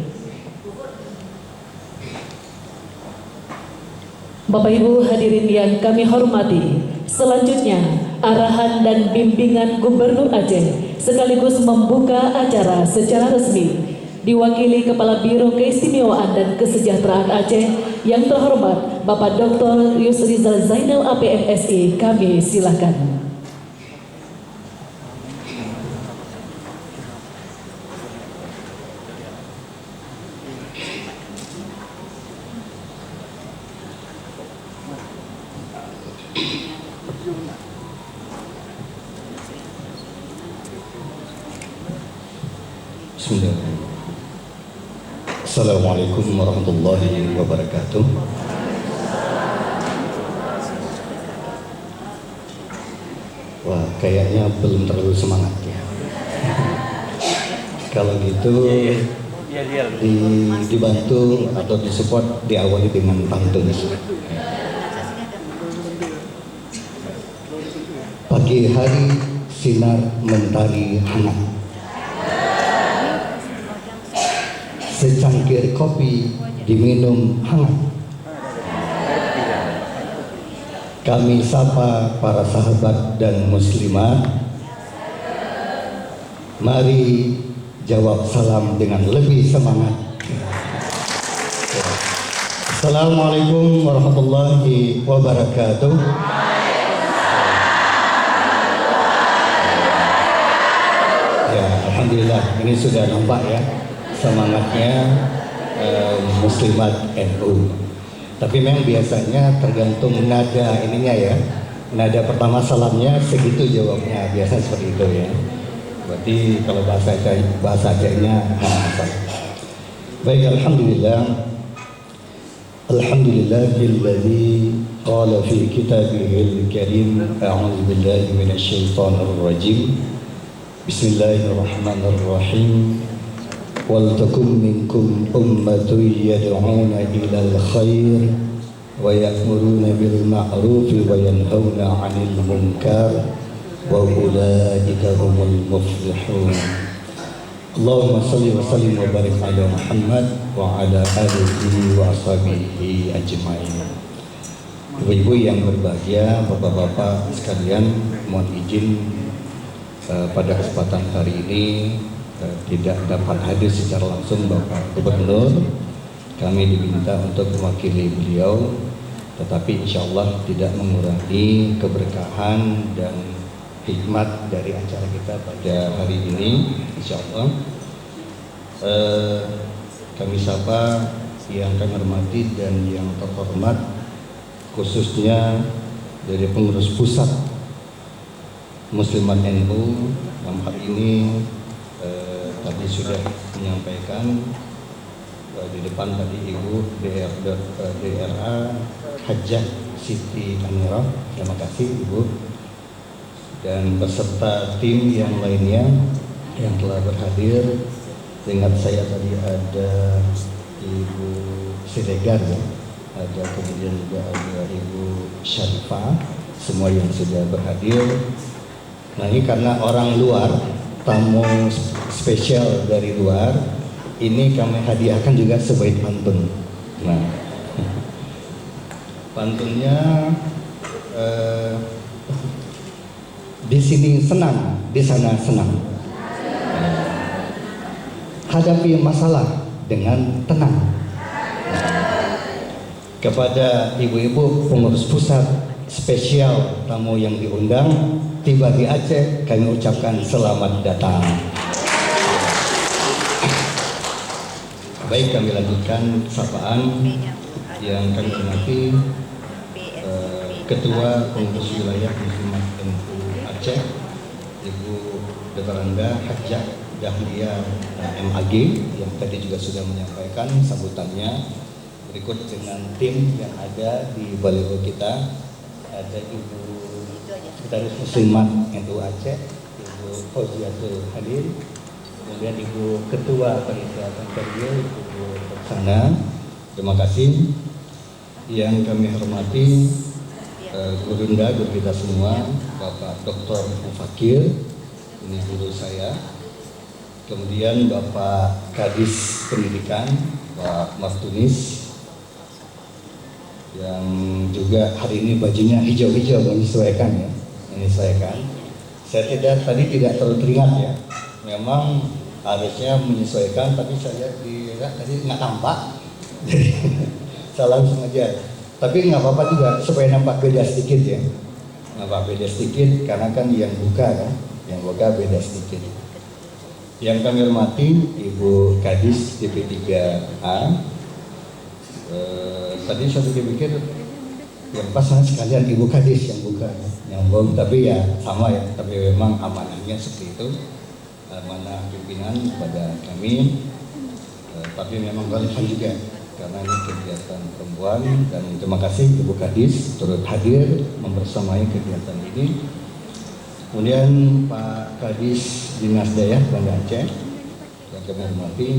Bapak Ibu hadirin yang kami hormati, selanjutnya arahan dan bimbingan Gubernur Aceh sekaligus membuka acara secara resmi diwakili Kepala Biro Keistimewaan dan Kesejahteraan Aceh yang terhormat Bapak Dr. Yusrizal Zainal APMSI. Kami silakan. Bismillahirrahmanirrahim. Assalamualaikum warahmatullahi wabarakatuh. Wah, kayaknya belum terlalu semangat ya. Kalau gitu dibantu atau disupport diawali dengan pantun. Pagi hari sinar mentari hangat, secangkir kopi diminum hangat. Kami sapa para sahabat dan muslimat. Mari jawab salam dengan lebih semangat. Assalamualaikum warahmatullahi wabarakatuh. Ya, alhamdulillah ini sudah nampak ya semangatnya muslimat NU. Tapi memang biasanya tergantung nada ininya ya. Nada pertama salamnya segitu jawabnya, biasa seperti itu ya. Berarti kalau bahasa Acehnya baik, alhamdulillah. Alhamdulillahilladzi qala fi kitabihil karim a'udzu billahi minasy syaithanir rajim. Bismillahirrahmanirrahim. Waltakum minkum ummatun yad'una ilal khair wa ya'muruna bil ma'ruf wa yanhauna 'anil munkar wa ulaika humul muflihun. Allahumma shalli wa sallim wa barik ala Muhammad wa ala alihi wa ashabihi ajmain. Ibu-ibu yang berbahagia, bapak-bapak sekalian, mohon izin pada kesempatan hari ini tidak dapat hadir secara langsung Bapak Gubernur. Kami diminta untuk mewakili beliau, tetapi insya Allah tidak mengurangi keberkahan dan hikmat dari acara kita pada hari ini. Insya Allah kami sapa yang kami hormati dan yang terhormat, khususnya dari pengurus pusat Muslimat NU. Dalam hari ini tadi sudah menyampaikan di depan tadi Ibu DRA Hajah Siti Aniro. Terima kasih Ibu dan beserta tim yang lainnya yang telah berhadir. Ingat saya tadi ada Ibu Siregar ya, ada kemudian juga ada Ibu Syarifah, semua yang sudah berhadir. Nah ini karena orang luar, tamu spesial dari luar, ini kami hadiahkan juga sebaik pantun. Nah, pantunnya di sini senang, di sana senang. Hadapi masalah dengan tenang. Kepada ibu-ibu pengurus pusat spesial tamu yang diundang tiba di Aceh, kami ucapkan selamat datang. Baik, kami lanjutkan sapaan yang kami hormati Ketua Pengurus Wilayah Muslimat NU Aceh, Ibu Dr. Hajjah Dahlia MAG, yang tadi juga sudah menyampaikan sambutannya. Berikut dengan tim yang ada di baliho kita, ada Ibu Sekretaris Muslimat NU Aceh, Ibu Fauziatul Hadir, kemudian Ibu Ketua Panitia Konferensi, Ibu Roksana. Terima kasih. Yang kami hormati gurunda, guru kita semua, Bapak Dr. Mufakir, ini guru saya. Kemudian Bapak Kadis Pendidikan, Pak Martunis, yang juga hari ini bajunya hijau-hijau, menyesuaikan ya, menyesuaikan. Saya tadi tidak terlalu teringat ya, memang harusnya menyesuaikan, tapi saya lihat tadi nggak tampak, jadi salah sengaja. Tapi nggak apa-apa juga, supaya nampak beda sedikit ya, nampak beda sedikit, karena kan yang buka kan, yang buka beda sedikit. Yang kami hormati Ibu Kadis DP3A. Tadi saya pikir yang pas sekalian Ibu Kadis yang buka, nyambung, tapi ya sama ya, tapi memang amanahnya seperti itu, amanah pimpinan kepada kami, tapi memang relevan juga karena ini kegiatan perempuan. Dan terima kasih Ibu Kadis turut hadir membersamai kegiatan ini. Kemudian Pak Kadis Dinas Daya Banda Aceh yang kami hormati,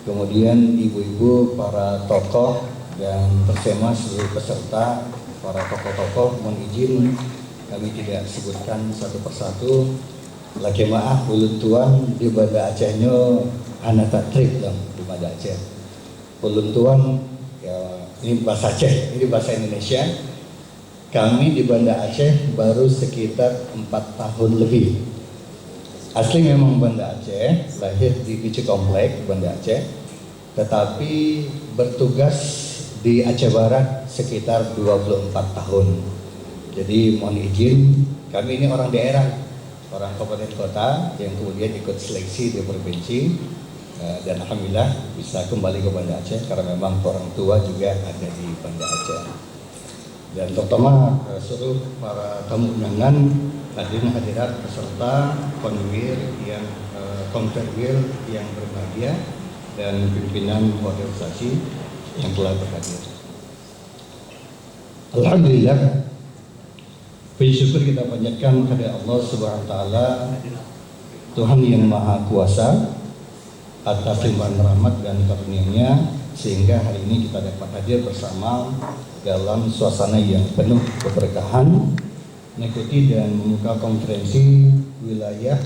kemudian ibu-ibu, para tokoh dan bersama seluruh peserta, para tokoh-tokoh, mohon izin kami tidak sebutkan satu persatu. Laki maaf ulut tuan di Banda Acehnya anak trik dong di Banda Aceh. Ulut tuan ya, ini bahasa Aceh, ini bahasa Indonesia. Kami di Banda Aceh baru sekitar 4 tahun lebih. Asli memang Banda Aceh, lahir di Bici Komplek, Banda Aceh, tetapi bertugas di Aceh Barat sekitar 24 tahun. Jadi mohon izin, kami ini orang daerah, orang kabupaten kota yang kemudian ikut seleksi di provinsi, dan alhamdulillah bisa kembali ke Banda Aceh karena memang orang tua juga ada di Banda Aceh. Dan terutama seluruh para tamu undangan, hadirin hadirat peserta konwir yang konferwil yang berbahagia, dan pimpinan organisasi yang telah berhadir. Alhamdulillah, puji syukur kita panjatkan kepada Allah Subhanahu wa taala, Tuhan yang Maha Kuasa, atas limpahan rahmat dan karunia-Nya sehingga hari ini kita dapat hadir bersama dalam suasana yang penuh keberkahan, mengikuti dan membuka konferensi wilayah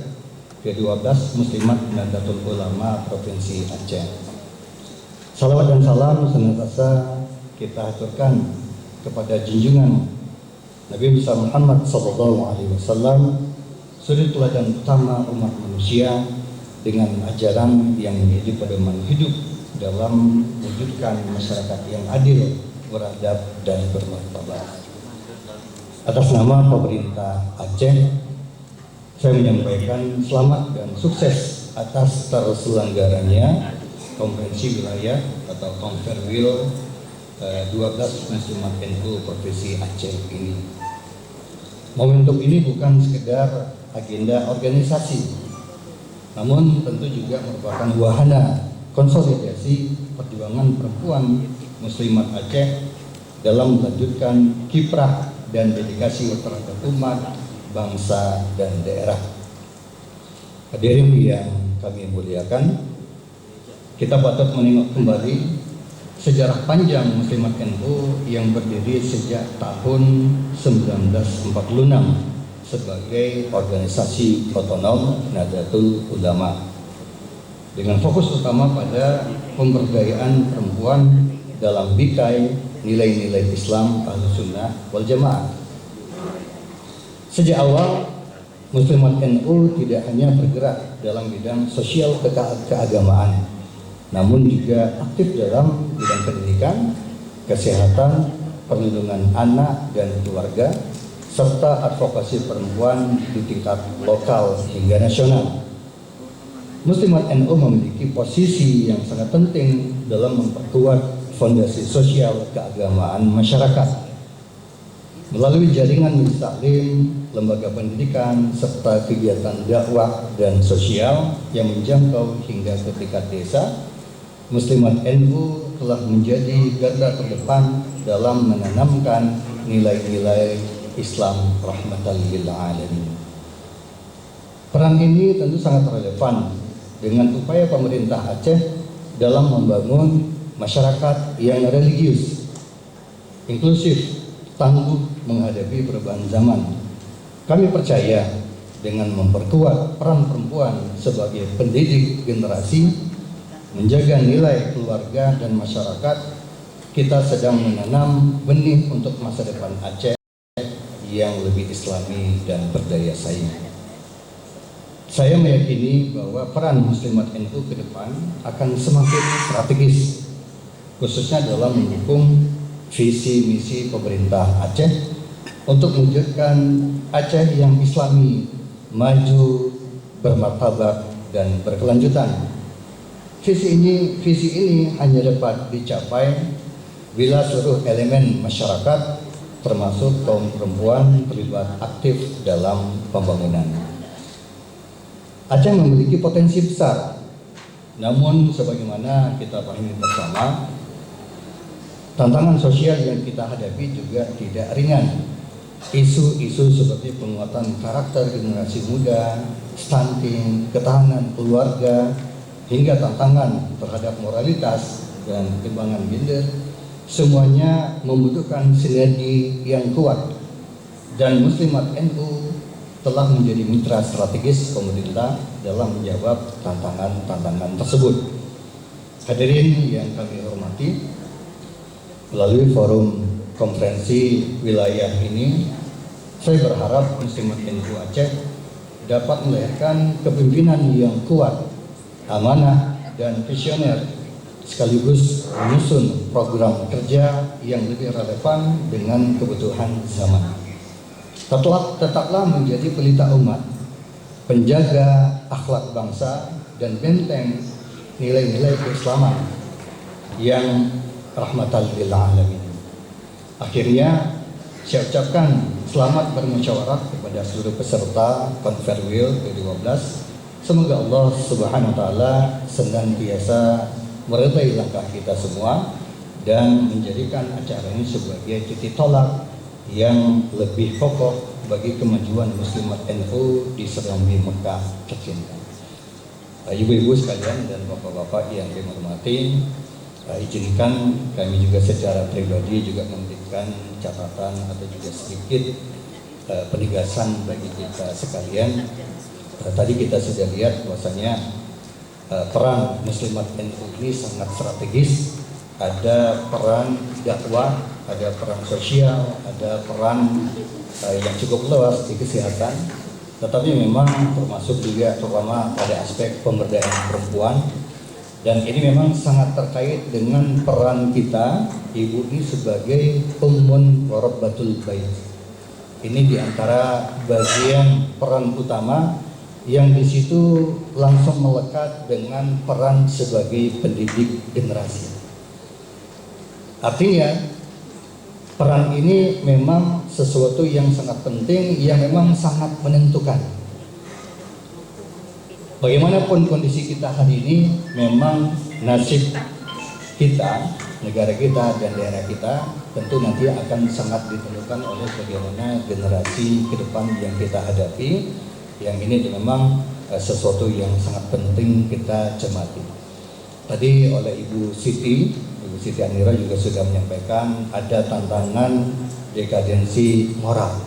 ke-12 Muslimat Nahdlatul Ulama Provinsi Aceh. Salawat dan salam senantiasa kita haturkan kepada junjungan Nabi besar Muhammad SAW, suri teladan utama umat manusia, dengan ajaran yang menjadi pedoman hidup dalam mewujudkan masyarakat yang adil, beradab dan bermartabat. Atas nama pemerintah Aceh, saya menyampaikan selamat dan sukses atas terselenggaranya konferensi wilayah atau konferwil 12 Muslimat NU Provinsi Aceh ini. Momentum ini bukan sekedar agenda organisasi, namun tentu juga merupakan wahana konsolidasi perjuangan perempuan Muslimat Aceh dalam melanjutkan kiprah dan dedikasi terhadap umat, bangsa, dan daerah. Hadirin yang kami muliakan, kita patut menengok kembali sejarah panjang Muslimat NU yang berdiri sejak tahun 1946 sebagai organisasi otonom Nahdlatul Ulama dengan fokus utama pada pemberdayaan perempuan dalam bingkai nilai-nilai Islam Ahlussunnah wal Jamaah. Sejak awal Muslimat NU tidak hanya bergerak dalam bidang sosial keagamaan, namun juga aktif dalam bidang pendidikan, kesehatan, perlindungan anak dan keluarga, serta advokasi perempuan di tingkat lokal hingga nasional. Muslimat NU memiliki posisi yang sangat penting dalam memperkuat fondasi sosial keagamaan masyarakat. Melalui jaringan majelis taklim, lembaga pendidikan, serta kegiatan dakwah dan sosial yang menjangkau hingga ke tingkat desa, Muslimat NU telah menjadi garda terdepan dalam menanamkan nilai-nilai Islam rahmatan lil alamin. Peran ini tentu sangat relevan dengan upaya pemerintah Aceh dalam membangun masyarakat yang religius, inklusif, tangguh menghadapi perubahan zaman. Kami percaya dengan memperkuat peran perempuan sebagai pendidik generasi, menjaga nilai keluarga dan masyarakat, kita sedang menanam benih untuk masa depan Aceh yang lebih islami dan berdaya saing. Saya meyakini bahwa peran Muslimat NU ke depan akan semakin strategis, khususnya dalam mendukung visi misi pemerintah Aceh untuk mewujudkan Aceh yang islami, maju, bermartabat, dan berkelanjutan. Visi ini hanya dapat dicapai bila seluruh elemen masyarakat termasuk kaum perempuan terlibat aktif dalam pembangunan. Aceh memiliki potensi besar, namun sebagaimana kita pahami bersama, tantangan sosial yang kita hadapi juga tidak ringan. Isu-isu seperti penguatan karakter generasi muda, stunting, ketahanan keluarga, hingga tantangan terhadap moralitas dan ketimbangan gender, semuanya membutuhkan sinergi yang kuat, dan Muslimat NU telah menjadi mitra strategis pemerintah dalam menjawab tantangan-tantangan tersebut. Hadirin yang kami hormati, melalui forum konferensi wilayah ini, saya berharap Muslimat NU Aceh dapat melahirkan kepemimpinan yang kuat, amanah, dan visioner, sekaligus menyusun program kerja yang lebih relevan dengan kebutuhan zaman. Tetaplah menjadi pelita umat, penjaga akhlak bangsa, dan benteng nilai-nilai keislaman yang rahmatan lil alamin. Akhirnya, saya ucapkan selamat bermusyawarah kepada seluruh peserta Konferwil ke-12. Semoga Allah Subhanahu wa taala senantiasa meridai langkah kita semua dan menjadikan acara ini sebagai titik tolak yang lebih kokoh bagi kemajuan Muslimat NU di Serambi Mekah tercinta. Ibu-ibu sekalian dan bapak-bapak yang dihormati, izinkan kami juga secara pribadi juga memberikan catatan atau juga sedikit penegasan bagi kita sekalian. Tadi kita sudah lihat bahwasanya peran Muslimat NU ini sangat strategis. Ada peran dakwah, ada peran sosial, ada peran yang cukup luas di kesehatan, tetapi memang termasuk juga terutama pada aspek pemberdayaan perempuan. Dan ini memang sangat terkait dengan peran kita, ibu ini sebagai ummun warabbatul bait. Ini diantara bagian peran utama yang di situ langsung melekat dengan peran sebagai pendidik generasi. Artinya peran ini memang sesuatu yang sangat penting, yang memang sangat menentukan. Bagaimanapun kondisi kita hari ini, memang nasib kita, negara kita dan daerah kita tentu nanti akan sangat ditentukan oleh bagaimana generasi ke depan yang kita hadapi. Yang ini memang sesuatu yang sangat penting kita cermati. Tadi oleh Ibu Siti Anira juga sudah menyampaikan ada tantangan dekadensi moral.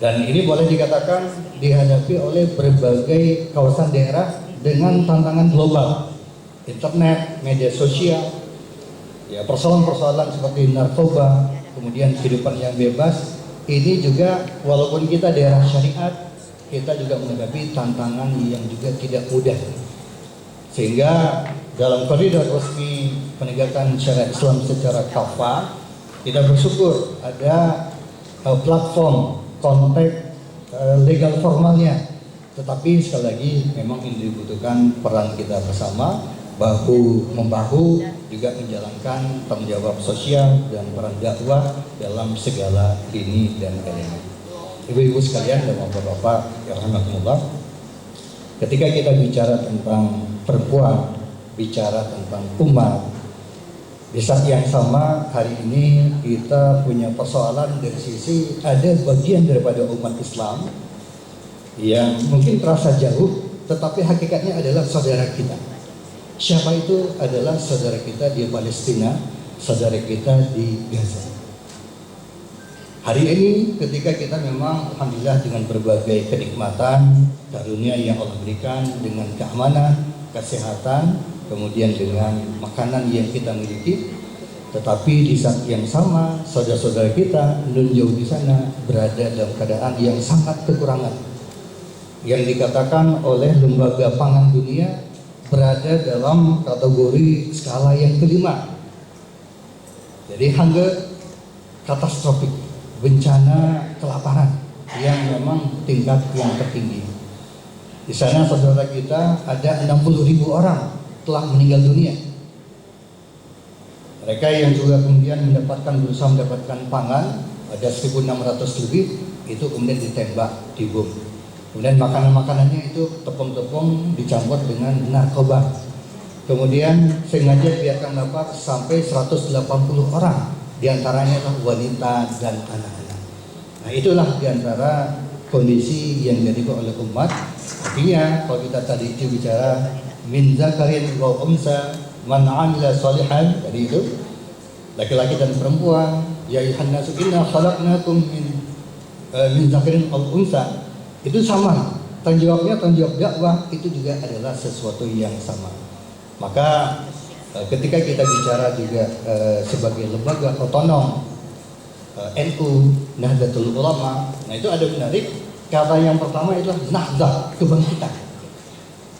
Dan ini boleh dikatakan dihadapi oleh berbagai kawasan daerah dengan tantangan global. Internet, media sosial, ya persoalan-persoalan seperti narkoba, kemudian kehidupan yang bebas. Ini juga walaupun kita daerah syariat, kita juga menghadapi tantangan yang juga tidak mudah. Sehingga dalam koridor resmi penegakan syariat Islam secara kafah, Kita bersyukur ada platform kontak legal formalnya. Tetapi sekali lagi memang ini dibutuhkan peran kita bersama, bahu membahu, juga menjalankan tanggung jawab sosial dan peran dakwah dalam segala lini dan elemen. Ibu-ibu sekalian dan bapak-bapak yang rahmatullah, ketika kita bicara tentang perempuan, bicara tentang umat, di saat yang sama hari ini kita punya persoalan dari sisi ada bagian daripada umat Islam yang mungkin terasa jauh, tetapi hakikatnya adalah saudara kita. Siapa itu? Adalah saudara kita di Palestina, saudara kita di Gaza. Hari ini ketika kita memang alhamdulillah dengan berbagai kenikmatan karunia yang Allah berikan, dengan keamanan, kesehatan, kemudian dengan makanan yang kita miliki, tetapi di saat yang sama saudara-saudara kita non jauh di sana berada dalam keadaan yang sangat kekurangan, yang dikatakan oleh Lembaga Pangan Dunia berada dalam kategori skala yang kelima. Jadi hunger, katastrofik, bencana kelaparan yang memang tingkat yang tertinggi. Di sana saudara kita ada 60.000 orang telah meninggal dunia. Mereka yang juga kemudian berusaha mendapatkan pangan, ada 1.600 lebih, itu kemudian ditembak, dibom. Kemudian makanan-makanannya itu tepung-tepung dicampur dengan narkoba. Kemudian sengaja biarkan dapat sampai 180 orang, diantaranya wanita dan anak-anak. Nah itulah diantara kondisi yang dialami oleh umat. Artinya kalau kita tadi itu bicara min zakarin wa unsa man amila salihan, tadi itu laki-laki dan perempuan, ya ayuhan nasu inna khalaqnakum min zakarin wa unsa, itu sama. Tanggung jawabnya, tanggung jawab dakwah itu juga adalah sesuatu yang sama. Maka ketika kita bicara juga sebagai lembaga otonom NU Nahdlatul Ulama, nah itu ada menarik. Kata yang pertama itulah nahdah, kebangkitan.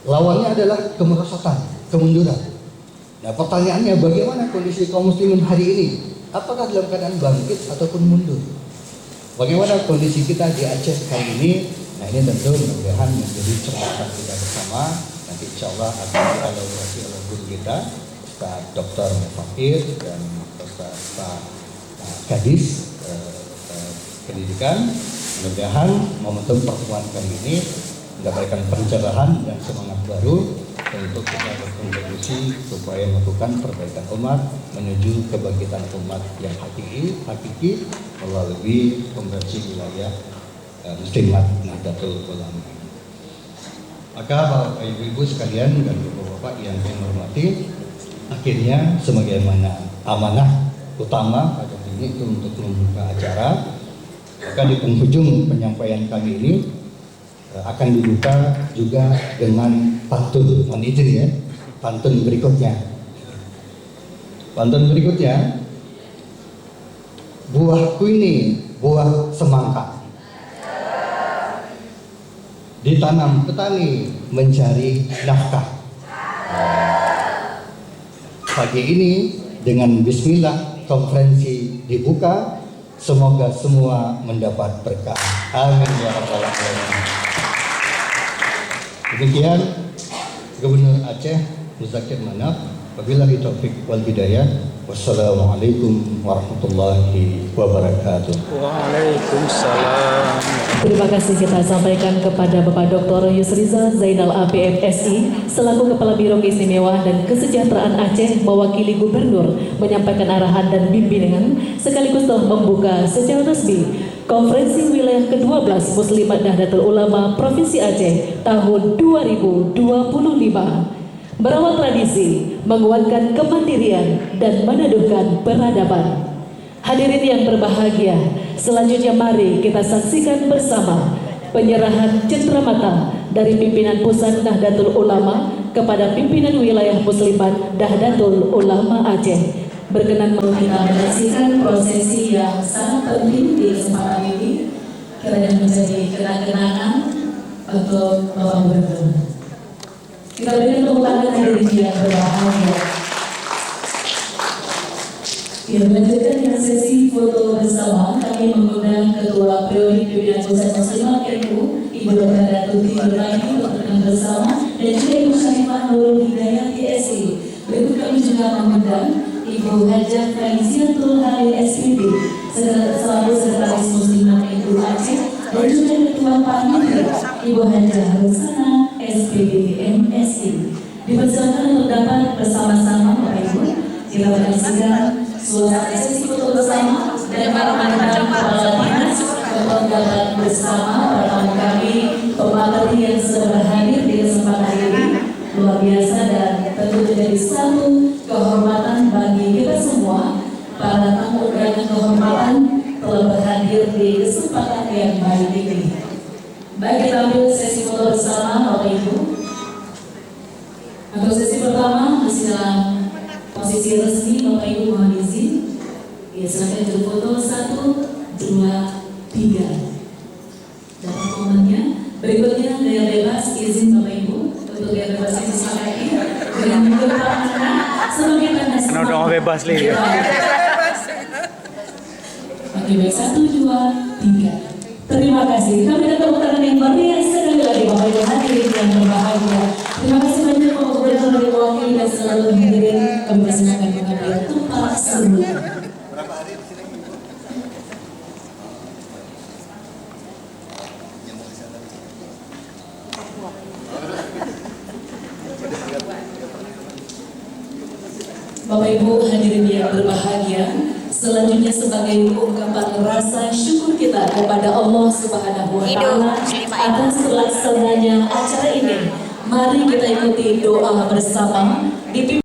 Lawannya adalah kemerosotan, kemunduran. Nah pertanyaannya, bagaimana kondisi kaum muslimin hari ini? Apakah dalam keadaan bangkit ataupun mundur? Bagaimana kondisi kita di Aceh kali ini? Nah ini tentu mudah-mudahan menjadi cerita kita bersama. Nanti insya Allah akan dielaborasi oleh guru kita, Ustaz Dr. Fakir dan Ustaz Kadis Pendidikan. Mudah-mudahan momentum pertemuan kali ini mendapatkan pencerahan dan semangat baru untuk kita berkontribusi supaya melakukan perbaikan umat menuju kebangkitan umat yang hakiki melalui konversi wilayah Muslimat Nahdlatul Ulama. Maka Bapak Ibu sekalian dan Bapak-bapak yang saya hormati, akhirnya sebagaimana amanah utama pada ini itu untuk membuka acara, maka di penghujung penyampaian kami ini akan dibuka juga dengan pantun, mohon izin ya, pantun berikutnya. Pantun berikutnya, buahku ini buah semangka, ditanam petani mencari nafkah. Pagi ini dengan bismillah konferensi dibuka, semoga semua mendapat berkah. Amin ya rabbal alamin. Demikian Gubernur Aceh Muzakir Manaf. Wabillahi taufik wal hidayah. Wassalamualaikum warahmatullahi wabarakatuh. Waalaikumsalam. Terima kasih kita sampaikan kepada Bapak Dr. Yusriza Zainal APM SI selaku Kepala Biro Keistimewaan dan Kesejahteraan Aceh, mewakili Gubernur menyampaikan arahan dan bimbingan sekaligus telah membuka secara resmi Konferensi Wilayah ke-12 Muslimat Nahdlatul Ulama Provinsi Aceh tahun 2025. Merawat tradisi, menguatkan kemandirian, dan meneduhkan peradaban. Hadirin yang berbahagia, selanjutnya mari kita saksikan bersama penyerahan cenderamata dari pimpinan Pusat Nahdlatul Ulama kepada pimpinan wilayah Muslimat Nahdlatul Ulama Aceh. Berkenan kita menyaksikan prosesi yang sangat penting di kesempatan ini, kiranya menjadi kenang-kenangan untuk Bapak Gubernur. Kita berikan tepuk tangan hadirin yang berbahagia. Ya, melanjutkan dengan sesi foto bersama, kami mengundang Ketua Priori Pimpinan Pusat Muslimat NU, Ibu Dr. Datuk Nurani untuk berkenan bersama, dan juga Ibu Syarifah Nurul Hidayah TSI. Berikut kami juga mengundang Ibu Hajah Faiziatul Halil SPP, selaku Sekretaris Muslimat NU Aceh, dan juga Ketua Panitia Ibu Hajah Rusana SPP MSI. Dipersilakan untuk dapat bersama-sama Bapak Ibu dilakukan sidang suasana sesi foto bersama dan para mantan kepala dinas untuk dapat bersama para kami pemateri yang sudah berhadir di kesempatan ini luar biasa dan tentu menjadi satu kehormatan bagi kita semua para tamu undangan kehormatan telah berhadir di kesempatan yang baik ini. Baik, kita ambil sesi foto bersama Bapak Ibu. Untuk sesi pertama masih dalam posisi resmi, Bapak Ibu mohon izin. Ya, silakan untuk foto 1, 2, 3. Dapat momennya. Berikutnya gaya bebas, izin Bapak Ibu untuk gaya bebas yang disepakati dengan menggelar tangan sebagai tanda semangat. Udah bebas nih. Oke, baik, 1, 2, 3. Terima kasih. Kami datang tangan yang meriah sekali lagi Bapak Ibu hadirin yang berbahagia. Terima kasih banyak Bapak Gubernur dari mewakili dan selalu hadirin. Kami persilakan mengambil tumpah sambutan. Bapak Ibu hadirin yang berbahagia, selanjutnya sebagai ungkapan rasa syukur kita kepada Allah Subhanahu wa Ta'ala atas terlaksananya acara ini, mari kita ikuti doa bersama dipimpin